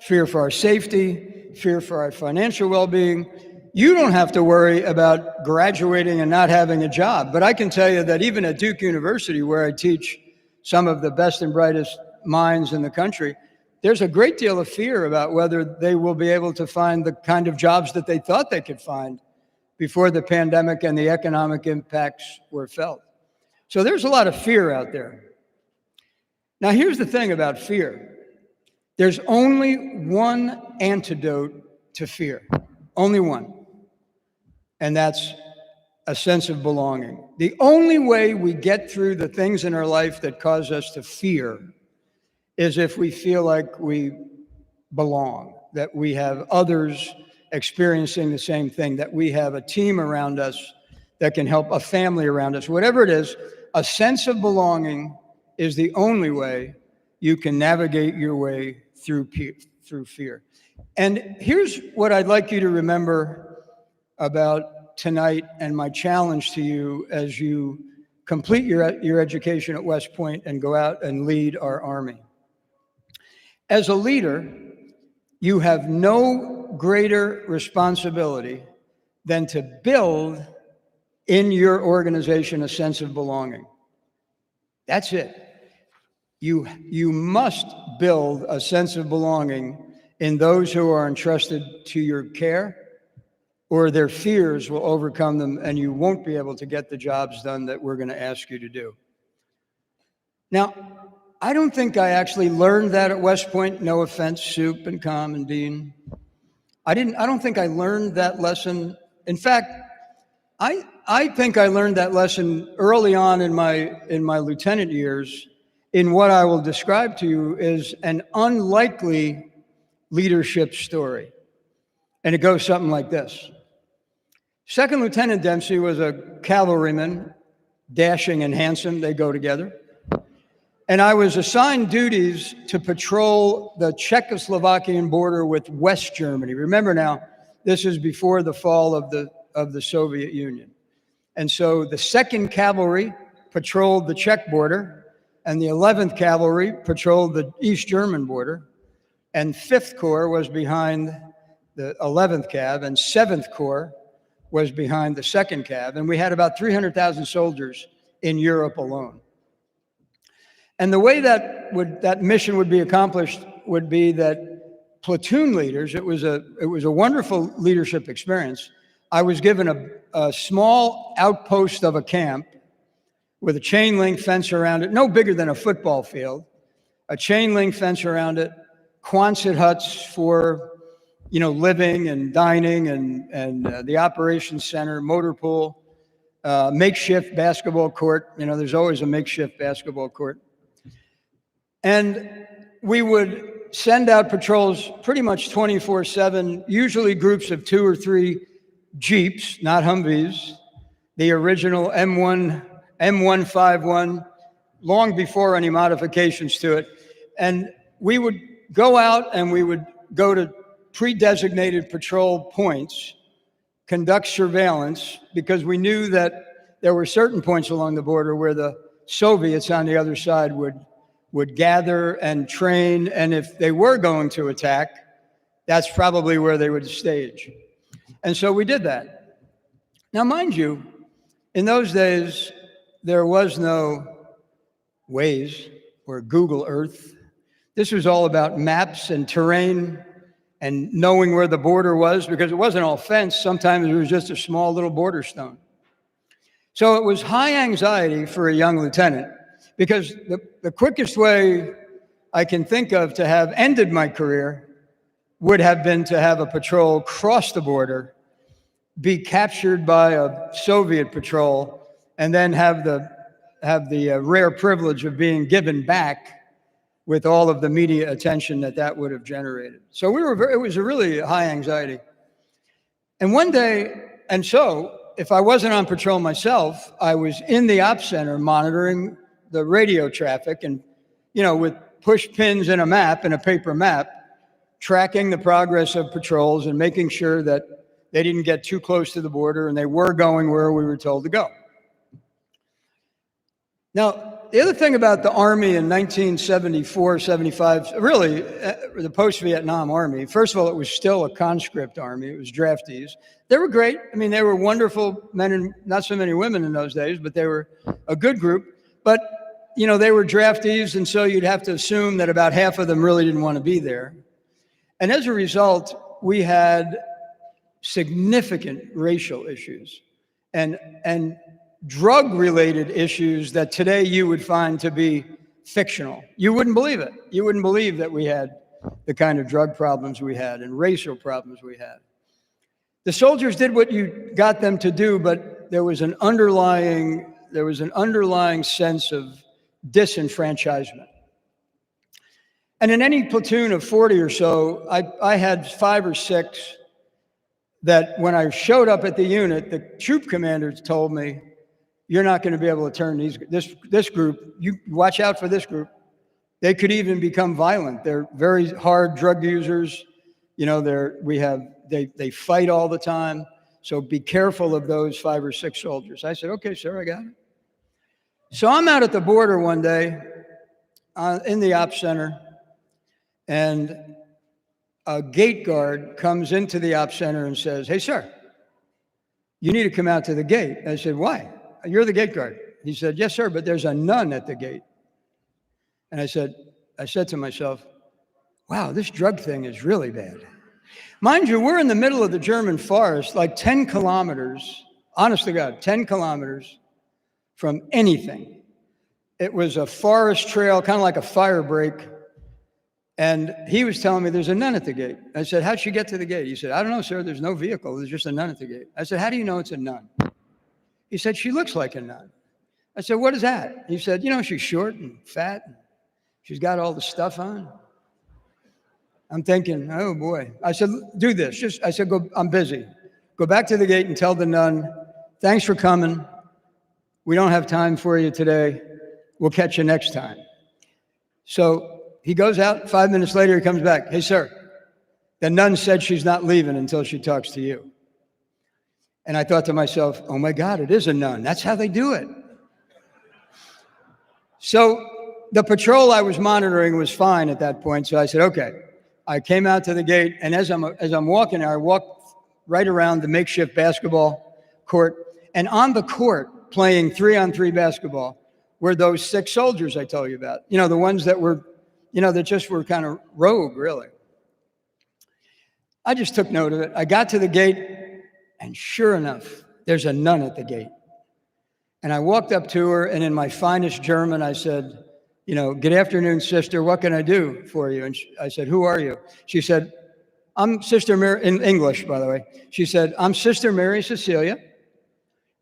fear for our safety, fear for our financial well-being. You don't have to worry about graduating and not having a job, but I can tell you that even at Duke University, where I teach some of the best and brightest minds in the country, there's a great deal of fear about whether they will be able to find the kind of jobs that they thought they could find before the pandemic and the economic impacts were felt. So there's a lot of fear out there. Now, here's the thing about fear. There's only one antidote to fear, only one, and that's a sense of belonging. The only way we get through the things in our life that cause us to fear is if we feel like we belong, that we have others experiencing the same thing, that we have a team around us that can help, a family around us, whatever it is. A sense of belonging is the only way you can navigate your way through fear. And here's what I'd like you to remember about tonight and my challenge to you as you complete your education at West Point and go out and lead our Army. As a leader, you have no greater responsibility than to build in your organization a sense of belonging. That's it. You must build a sense of belonging in those who are entrusted to your care, or their fears will overcome them and you won't be able to get the jobs done that we're going to ask you to do. Now, I don't think I actually learned that at West Point. No offense, Soup and Com and Dean. I don't think I learned that lesson. In fact, I think I learned that lesson early on in my lieutenant years in what I will describe to you is an unlikely leadership story. And it goes something like this. Second Lieutenant Dempsey was a cavalryman, dashing and handsome, they go together. And I was assigned duties to patrol the Czechoslovakian border with West Germany. Remember now, this is before the fall of the Soviet Union. And so the 2nd Cavalry patrolled the Czech border, and the 11th Cavalry patrolled the East German border, and 5th Corps was behind the 11th Cav, and 7th Corps was behind the 2nd Cav, and we had about 300,000 soldiers in Europe alone. And the way that mission would be accomplished would be that platoon leaders, it was a wonderful leadership experience. I was given a small outpost of a camp with a chain link fence around it, no bigger than a football field, a chain link fence around it, Quonset huts for living and dining, and the operations center, motor pool, makeshift basketball court. There's always a makeshift basketball court. And we would send out patrols pretty much 24/7, usually groups of 2 or 3 Jeeps, not Humvees, the original M151, long before any modifications to it. And we would go out and we would go to pre-designated patrol points, conduct surveillance, because we knew that there were certain points along the border where the Soviets on the other side would gather and train, and if they were going to attack, that's probably where they would stage. And so we did that. Now, mind you, in those days, there was no Waze or Google Earth. This was all about maps and terrain and knowing where the border was, because it wasn't all fenced. Sometimes it was just a small little border stone. So it was high anxiety for a young lieutenant, because the quickest way I can think of to have ended my career would have been to have a patrol cross the border, be captured by a Soviet patrol, and then have the rare privilege of being given back with all of the media attention that would have generated. So it was a really high anxiety. And one day, and so if I wasn't on patrol myself, I was in the ops center monitoring the radio traffic and, with push pins and a map and a paper map, tracking the progress of patrols and making sure that they didn't get too close to the border and they were going where we were told to go. Now, the other thing about the Army in 1974, 75, really the post-Vietnam Army, first of all, it was still a conscript army. It was draftees. They were great. I mean, they were wonderful men and not so many women in those days, but they were a good group. But, they were draftees, and so you'd have to assume that about half of them really didn't want to be there. And as a result, we had significant racial issues and drug-related issues that today you would find to be fictional. You wouldn't believe it. You wouldn't believe that we had the kind of drug problems we had and racial problems we had. The soldiers did what you got them to do, but there was an underlying sense of disenfranchisement. And in any platoon of 40 or so, I had 5 or 6 that when I showed up at the unit, the troop commanders told me, "You're not going to be able to turn this group. You watch out for this group. They could even become violent. They're very hard drug users. They fight all the time. So be careful of those 5 or 6 soldiers." I said, "Okay, sir, I got it." So I'm out at the border one day in the ops center, and a gate guard comes into the ops center and says, "Hey, sir, you need to come out to the gate." I said, "Why? You're the gate guard." He said, "Yes, sir, but there's a nun at the gate." And I said to myself, wow, this drug thing is really bad. Mind you, we're in the middle of the German forest, like 10 kilometers, honest to God, 10 kilometers from anything. It was a forest trail, kind of like a fire break. And he was telling me there's a nun at the gate. I said, how'd she get to the gate? He said, I don't know, sir. There's no vehicle. There's just a nun at the gate. I said, how do you know it's a nun? He said, she looks like a nun. I said, what is that? He said, you know, she's short and fat. And she's got all the stuff on. I'm thinking, oh boy. I said, do this. I said, go, I'm busy. Go back to the gate and tell the nun, thanks for coming. We don't have time for you today. We'll catch you next time. So he goes out. 5 minutes later, he comes back. Hey, sir, the nun said she's not leaving until she talks to you. And I thought to myself, oh my God, it is a nun. That's how they do it. So the patrol I was monitoring was fine at that point. So I said, okay. I came out to the gate, and as I'm walking there, I walked right around the makeshift basketball court. And on the court, playing 3-on-3 basketball, were those 6 soldiers I told you about. You know, the ones that were, you know, that just were kind of rogue, really. I just took note of it. I got to the gate, and sure enough, there's a nun at the gate. And I walked up to her, and in my finest German, I said, you know, good afternoon, sister. What can I do for you? And I said, who are you? She said, I'm Sister Mary, in English, by the way. She said, I'm Sister Mary Cecilia.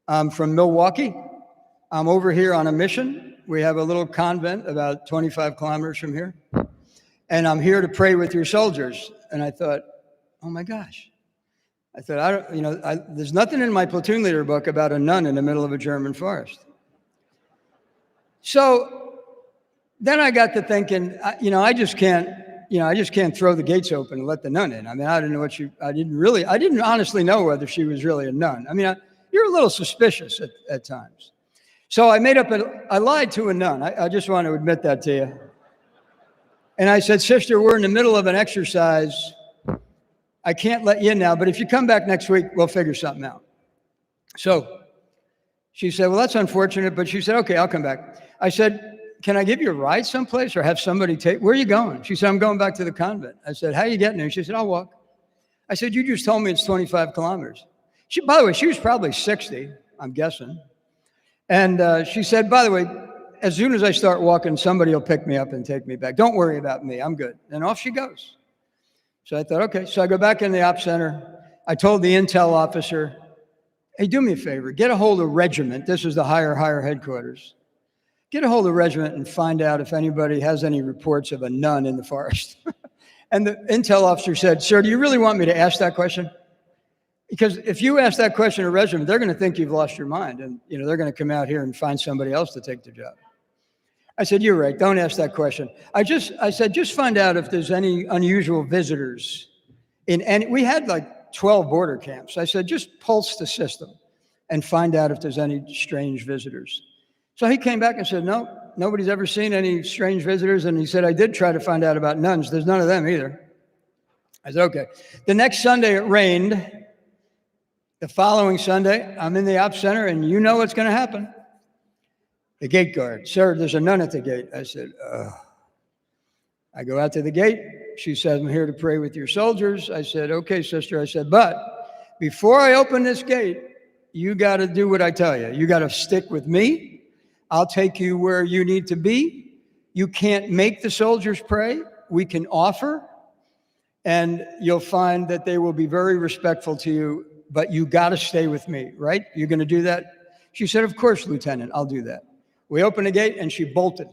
I'm from Milwaukee. I'm over here on a mission. We have a little convent about 25 kilometers from here. And I'm here to pray with your soldiers. And I thought, oh my gosh. I thought, there's nothing in my platoon leader book about a nun in the middle of a German forest. So then I got to thinking, I just can't throw the gates open and let the nun in. I mean, I didn't know I didn't honestly know whether she was really a nun. I mean, you're a little suspicious at times. So I I lied to a nun. I just want to admit that to you. And I said, sister, we're in the middle of an exercise. I can't let you in now, but if you come back next week, we'll figure something out. So she said, well, that's unfortunate, but she said, okay, I'll come back. I said, can I give you a ride someplace or have somebody where are you going? She said, I'm going back to the convent. I said, how are you getting there? She said, I'll walk. I said, you just told me it's 25 kilometers. By the way, she was probably 60, I'm guessing. And she said, by the way, as soon as I start walking, somebody will pick me up and take me back. Don't worry about me, I'm good. And off she goes. So I thought, okay. So I go back in the op center. I told the intel officer, hey, do me a favor, get a hold of regiment. This is the higher headquarters. Get a hold of regiment and find out if anybody has any reports of a nun in the forest. And the intel officer said, sir, do you really want me to ask that question? Because if you ask that question to regiment, they're going to think you've lost your mind. And they're going to come out here and find somebody else to take the job. I said, you're right. Don't ask that question. I said, just find out if there's any unusual visitors. We had like 12 border camps. I said, just pulse the system and find out if there's any strange visitors. So he came back and said, no, nobody's ever seen any strange visitors. And he said, I did try to find out about nuns. There's none of them either. I said, okay. The next Sunday it rained. The following Sunday, I'm in the op center and you know what's going to happen. The gate guard, sir, there's a nun at the gate. I said, I go out to the gate. She says, I'm here to pray with your soldiers. I said, okay, sister. I said, but before I open this gate, you got to do what I tell you. You got to stick with me. I'll take you where you need to be. You can't make the soldiers pray. We can offer, and you'll find that they will be very respectful to you, but you got to stay with me, right? You're going to do that? She said, of course, Lieutenant, I'll do that. We opened the gate, and she bolted.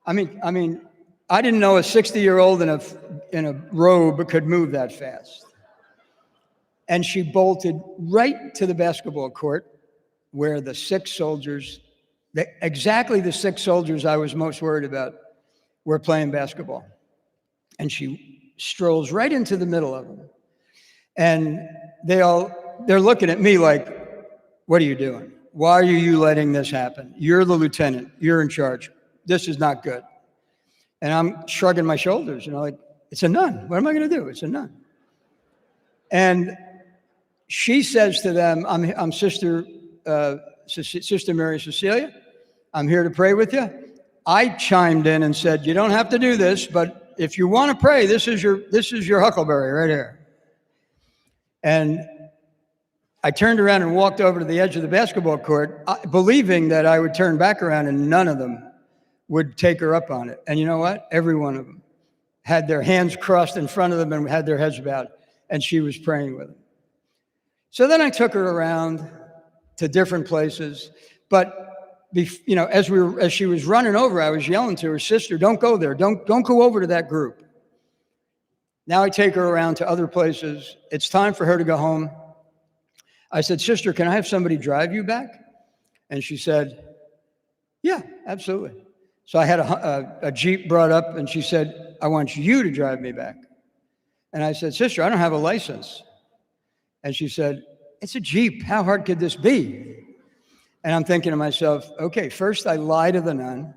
I mean, I didn't know a 60-year-old in a robe could move that fast. And she bolted right to the basketball court where the 6 soldiers, exactly the 6 soldiers I was most worried about, were playing basketball. And she strolls right into the middle of them. And they're looking at me like, what are you doing? Why are you letting this happen? You're the lieutenant. You're in charge. This is not good. And I'm shrugging my shoulders, like, it's a nun. What am I going to do? It's a nun. And she says to them, I'm Sister Mary Cecilia. I'm here to pray with you. I chimed in and said, you don't have to do this, but if you want to pray, this is your huckleberry right here. And I turned around and walked over to the edge of the basketball court, believing that I would turn back around and none of them would take her up on it. And you know what? Every one of them had their hands crossed in front of them and had their heads bowed, and she was praying with them. So then I took her around to different places, but as she was running over, I was yelling to her, "Sister, don't go there. Don't go over to that group." Now I take her around to other places. It's time for her to go home. I said, "Sister, can I have somebody drive you back?" And she said, "Yeah, absolutely." So I had a Jeep brought up, and she said, "I want you to drive me back." And I said, "Sister, I don't have a license." And she said, "It's a Jeep. How hard could this be?" And I'm thinking to myself, okay, first I lie to the nun,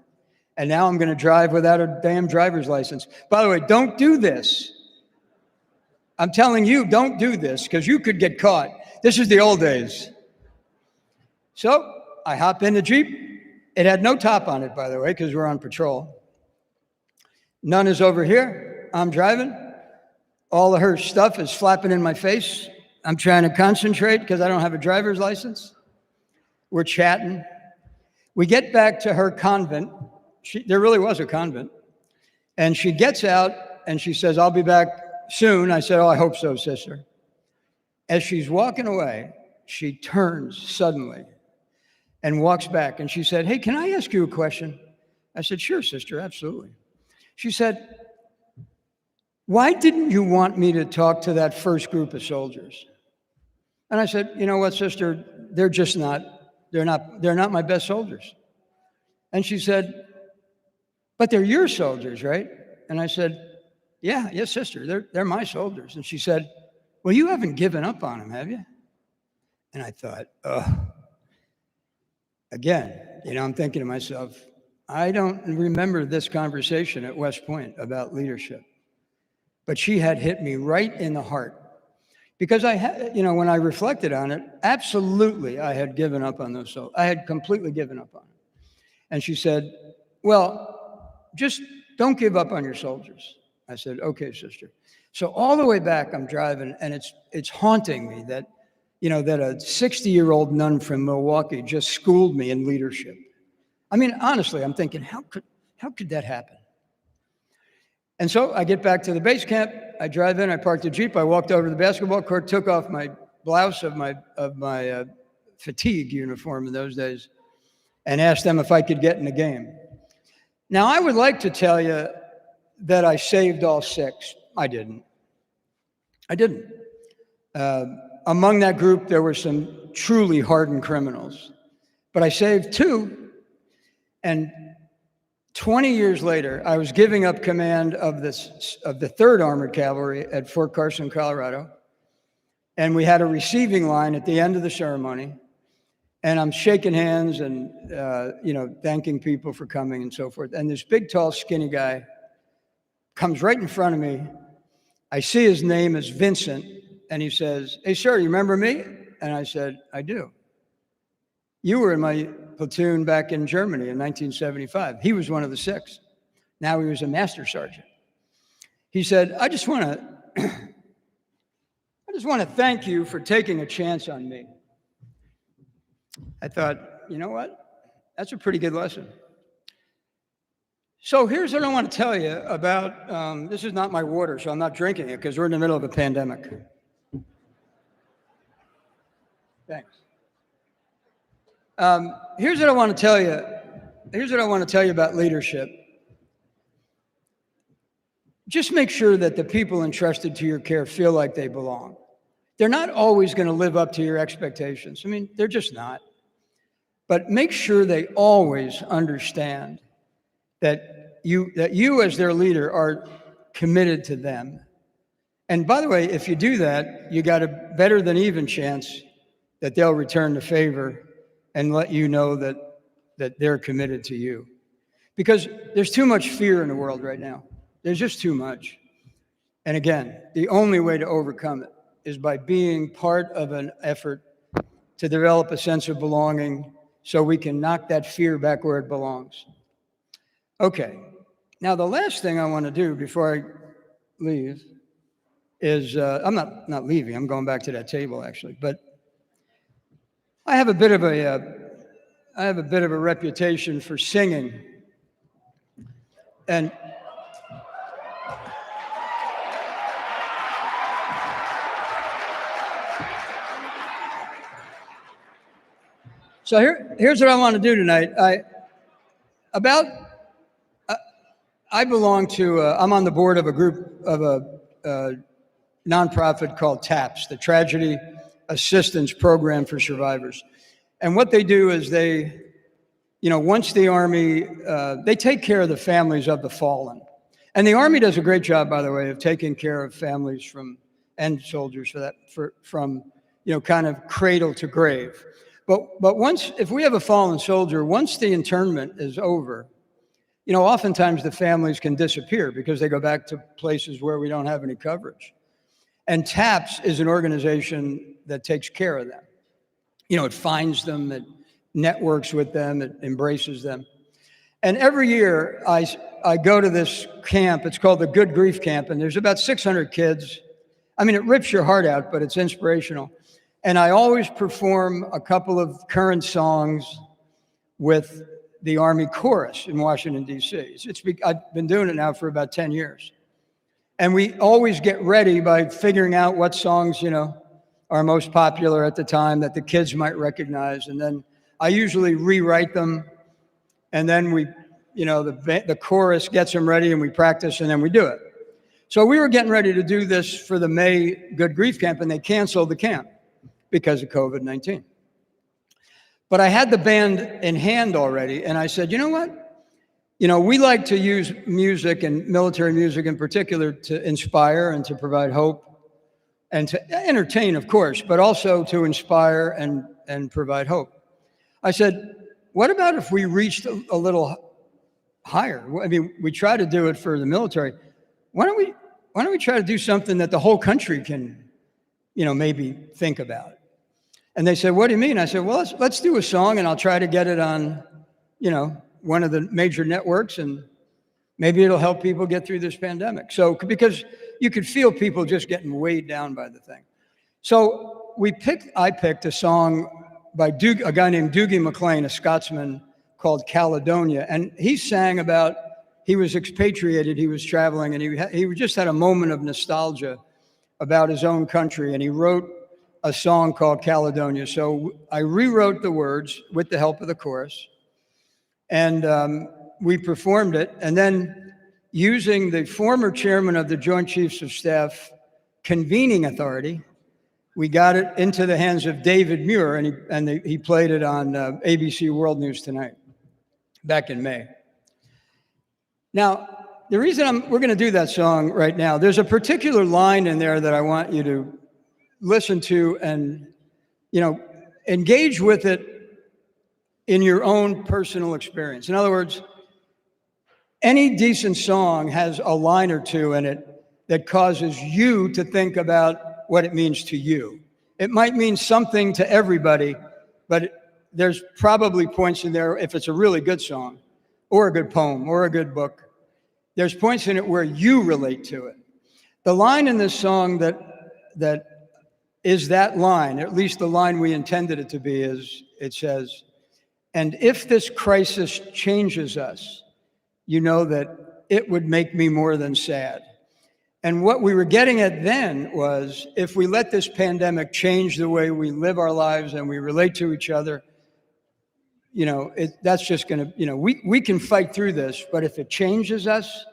and now I'm going to drive without a damn driver's license. By the way, don't do this. I'm telling you, don't do this, because you could get caught. This is the old days. So I hop in the Jeep. It had no top on it, by the way, because we're on patrol. Nun is over here. I'm driving. All of her stuff is flapping in my face. I'm trying to concentrate because I don't have a driver's license. We're chatting. We get back to her convent. There really was a convent. And she gets out and she says, "I'll be back soon." I said, "Oh, I hope so, sister." As she's walking away, she turns suddenly and walks back. And she said, "Hey, can I ask you a question?" I said, "Sure, sister, absolutely." She said, "Why didn't you want me to talk to that first group of soldiers?" And I said, "You know what, sister? They're not my best soldiers." And she said, "But they're your soldiers, right?" And I said, Yes, sister, they're my soldiers." And she said, "Well, you haven't given up on them, have you?" And I thought, again, I'm thinking to myself, I don't remember this conversation at West Point about leadership, but she had hit me right in the heart. Because when I reflected on it, absolutely, I had given up on those soldiers. I had completely given up on it. And she said, "Well, just don't give up on your soldiers." I said, "Okay, sister." So all the way back, I'm driving, and it's haunting me that a 60-year-old nun from Milwaukee just schooled me in leadership. I mean, honestly, I'm thinking, how could that happen? And so I get back to the base camp. I drive in, I parked the Jeep, I walked over to the basketball court, took off my blouse of my fatigue uniform in those days, and asked them if I could get in the game. Now, I would like to tell you that I saved all 6. I didn't. Among that group, there were some truly hardened criminals, but I saved 2, and 20 years later, I was giving up command of the 3rd Armored Cavalry at Fort Carson, Colorado. And we had a receiving line at the end of the ceremony. And I'm shaking hands and, thanking people for coming and so forth. And this big, tall, skinny guy comes right in front of me. I see his name is Vincent. And he says, "Hey, sir, you remember me?" And I said, "I do. You were in my platoon back in Germany in 1975. He was one of the 6. Now he was a master sergeant. He said, I just want to thank you for taking a chance on me." I thought, you know what? That's a pretty good lesson. So here's what I want to tell you about, this is not my water, so I'm not drinking it because we're in the middle of a pandemic. Thanks. Here's what I want to tell you. Here's what I want to tell you about leadership. Just make sure that the people entrusted to your care feel like they belong. They're not always going to live up to your expectations. I mean, they're just not. But make sure they always understand that you as their leader are committed to them. And by the way, if you do that, you got a better than even chance that they'll return the favor and let you know that they're committed to you. Because there's too much fear in the world right now. There's just too much. And again, the only way to overcome it is by being part of an effort to develop a sense of belonging so we can knock that fear back where it belongs. Okay, Now, the last thing I want to do before I leave is, I'm not leaving, I'm going back to that table actually, but I have a bit of a reputation for singing. And so here's what I want to do tonight. I belong to, I'm on the board of a group of a nonprofit called TAPS, the Tragedy Assistance Program for Survivors. And what they do is they, once the Army, they take care of the families of the fallen. And the Army does a great job, by the way, of taking care of families and soldiers from kind of cradle to grave. But if we have a fallen soldier, once the internment is over, oftentimes the families can disappear because they go back to places where we don't have any coverage. And TAPS is an organization that takes care of them. It finds them, it networks with them, it embraces them. And every year I go to this camp. It's called the Good Grief Camp, and there's about 600 kids. I mean, it rips your heart out, but it's inspirational. And I always perform a couple of current songs with the Army Chorus in Washington, D.C. I've been doing it now for about 10 years. And we always get ready by figuring out what songs, are most popular at the time that the kids might recognize. And then I usually rewrite them. And then the chorus gets them ready and we practice and then we do it. So we were getting ready to do this for the May Good Grief Camp and they canceled the camp because of COVID-19. But I had the band in hand already, and I said, you know what? We like to use music, and military music in particular, to inspire and to provide hope and to entertain, of course, but also to inspire and provide hope. I said, what about if we reached a little higher? I mean, we try to do it for the military. Why don't we try to do something that the whole country can, maybe think about? And they said, what do you mean? I said, well, let's do a song and I'll try to get it on, one of the major networks and maybe it'll help people get through this pandemic. So, because you could feel people just getting weighed down by the thing. So I picked a song by a guy named Doogie McLean, a Scotsman, called Caledonia. And he sang about, he was expatriated, he was traveling, and he just had a moment of nostalgia about his own country. And he wrote a song called Caledonia. So I rewrote the words with the help of the chorus, and we performed it. And then using the former chairman of the Joint Chiefs of Staff convening authority, we got it into the hands of David Muir, and he played it on ABC World News Tonight back in May. Now, the reason we're going to do that song right now, there's a particular line in there that I want you to listen to and, engage with it in your own personal experience. In other words, any decent song has a line or two in it that causes you to think about what it means to you. It might mean something to everybody, but there's probably points in there, if it's a really good song or a good poem or a good book, there's points in it where you relate to it. The line in this song that is that line, at least the line we intended it to be, is it says, and if this crisis changes us, you know that it would make me more than sad. And what we were getting at then was, if we let this pandemic change the way we live our lives and we relate to each other, that's just going to, we can fight through this, but if it changes us,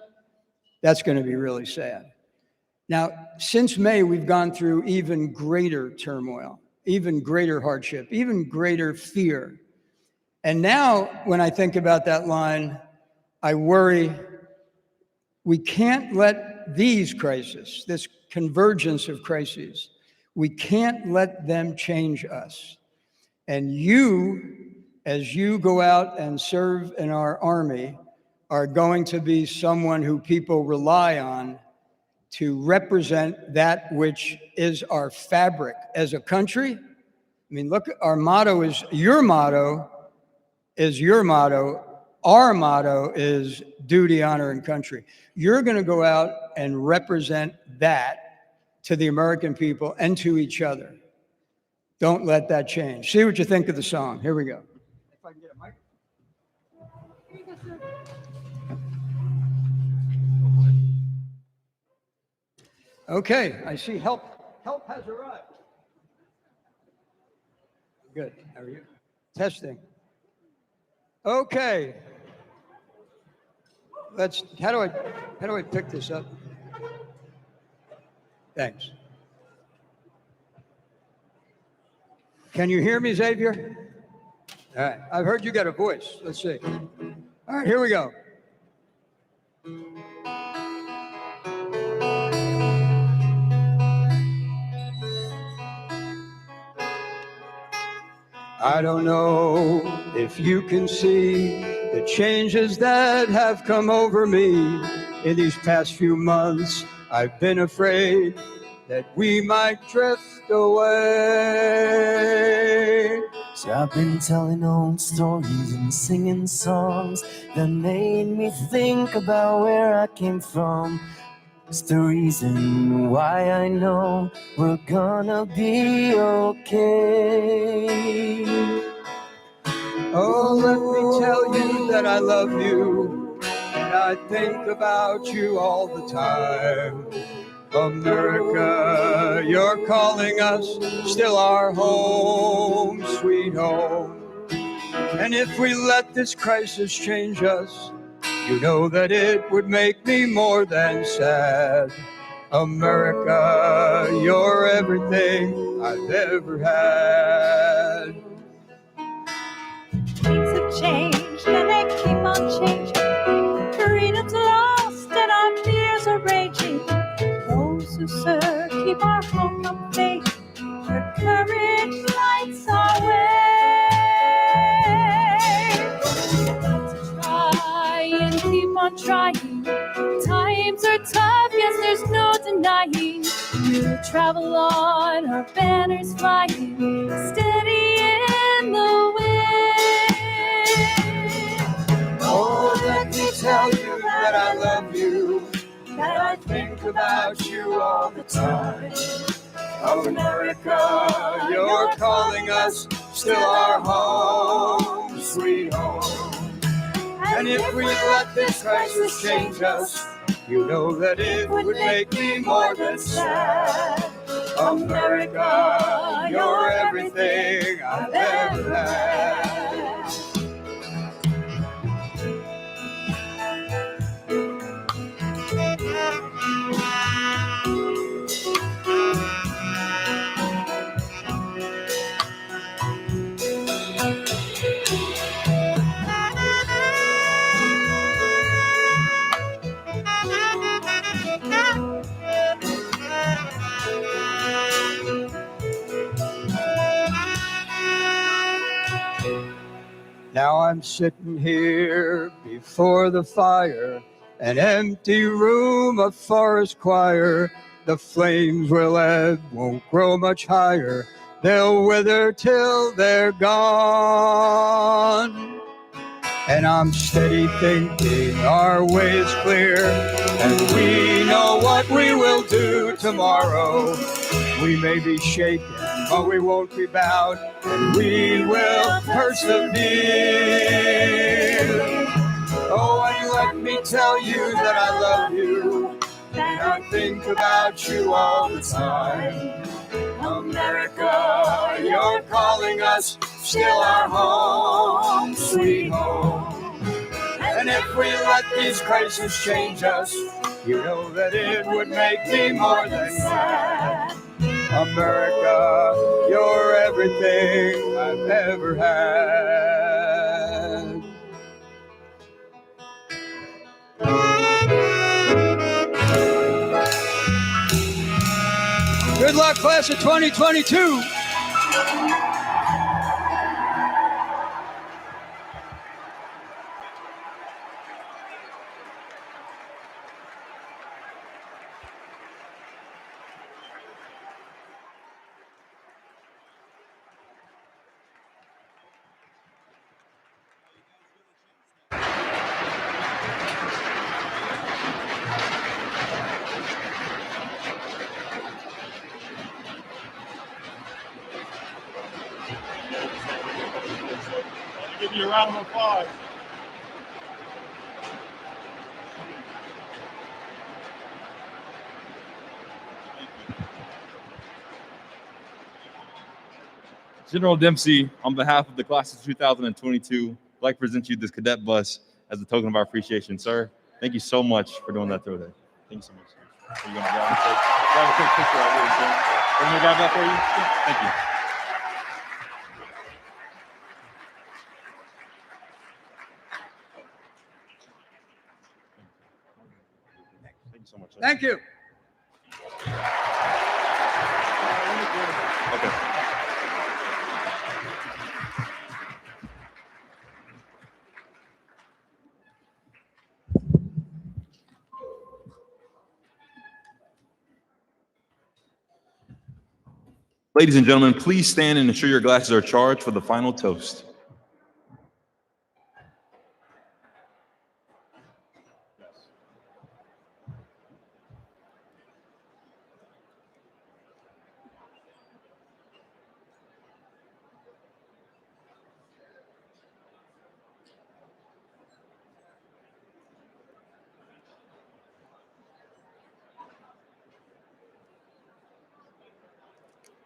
that's going to be really sad. Now, since May, we've gone through even greater turmoil, even greater hardship, even greater fear. And now, when I think about that line, I worry we can't let these crises, this convergence of crises, we can't let them change us. And you, as you go out and serve in our Army, are going to be someone who people rely on to represent that which is our fabric as a country. I mean, look, our motto is your motto, Our motto is duty, honor, and country. You're going to go out and represent that to the American people and to each other. Don't let that change. See what you think of the song. Here we go. If I can get a mic. Okay, I see help has arrived. Good. How are you? Testing. Okay. How do I pick this up? Thanks. Can you hear me, Xavier? All right. I've heard you got a voice. Let's see. All right, here we go. I don't know if you can see the changes that have come over me in these past few months. I've been afraid that we might drift away. So I've been telling old stories and singing songs that made me think about where I came from. It's the reason why I know we're gonna be okay. Oh, let me tell you that I love you, and I think about you all the time. America, you're calling us, still our home, sweet home. And if we let this crisis change us, you know that it would make me more than sad. America, you're everything I've ever had. Things have changed and they keep on changing. Freedom's lost and our fears are raging. Those who serve keep our hope of faith. Their courage lights our way. We've got to try and keep on trying. Times are tough, yes, there's no denying. We'll travel on, our banners flying, steady in the wind. Oh, let me tell you that I love you, that I think about you all the time. America, you're calling us, still our home, sweet home. And if we let this crisis change us, you know that it would make me more than sad. America, you're everything I've ever had. Now I'm sitting here before the fire, an empty room, a forest choir. The flames will ebb, won't grow much higher. They'll wither till they're gone. And I'm steady thinking our way is clear, and we know what we will do tomorrow. We may be shaken, but we won't be bowed, and we will persevere. Oh, and let me tell you that I love you, and I think about you all the time. America, you're calling us, still our home, sweet home. And if we let these crises change us, you know that it would make me more than sad. America, you're everything I've ever had. Good luck, class of 2022. Give you a round of applause. General Dempsey, on behalf of the class of 2022, I'd like to present you this cadet bus as a token of our appreciation, sir. Thank you so much for doing that throw day. Thank you so much. Are you going to grab a quick picture right here, sir? Can we grab that for you? Thank you. Thank you so much, sir. Thank you. Okay. Ladies and gentlemen, please stand and ensure your glasses are charged for the final toast.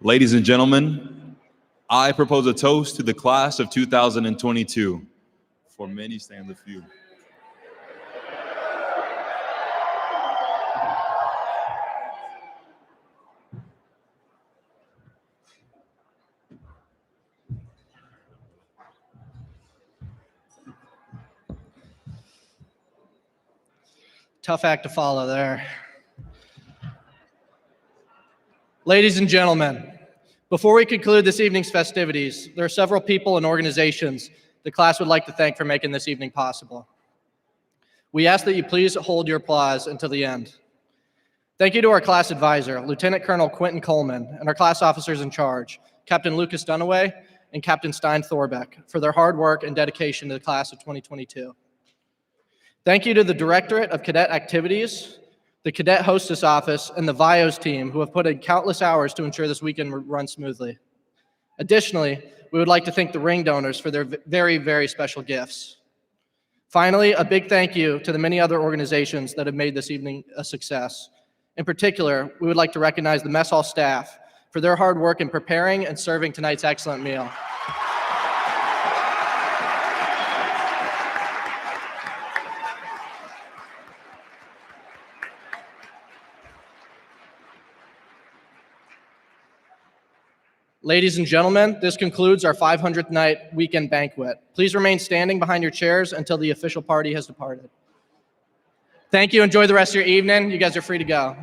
Ladies and gentlemen, I propose a toast to the class of 2022. For many stand the few. Tough act to follow there. Ladies and gentlemen, before we conclude this evening's festivities, there are several people and organizations the class would like to thank for making this evening possible. We ask that you please hold your applause until the end. Thank you to our class advisor, Lieutenant Colonel Quentin Coleman, and our class officers in charge, Captain Lucas Dunaway and Captain Stein Thorbeck, for their hard work and dedication to the class of 2022. Thank you to the Directorate of Cadet Activities, the Cadet Hostess Office, and the VIOS team who have put in countless hours to ensure this weekend runs smoothly. Additionally, we would like to thank the ring donors for their very, very special gifts. Finally, a big thank you to the many other organizations that have made this evening a success. In particular, we would like to recognize the mess hall staff for their hard work in preparing and serving tonight's excellent meal. Ladies and gentlemen, this concludes our 500th night weekend banquet. Please remain standing behind your chairs until the official party has departed. Thank you. Enjoy the rest of your evening. You guys are free to go.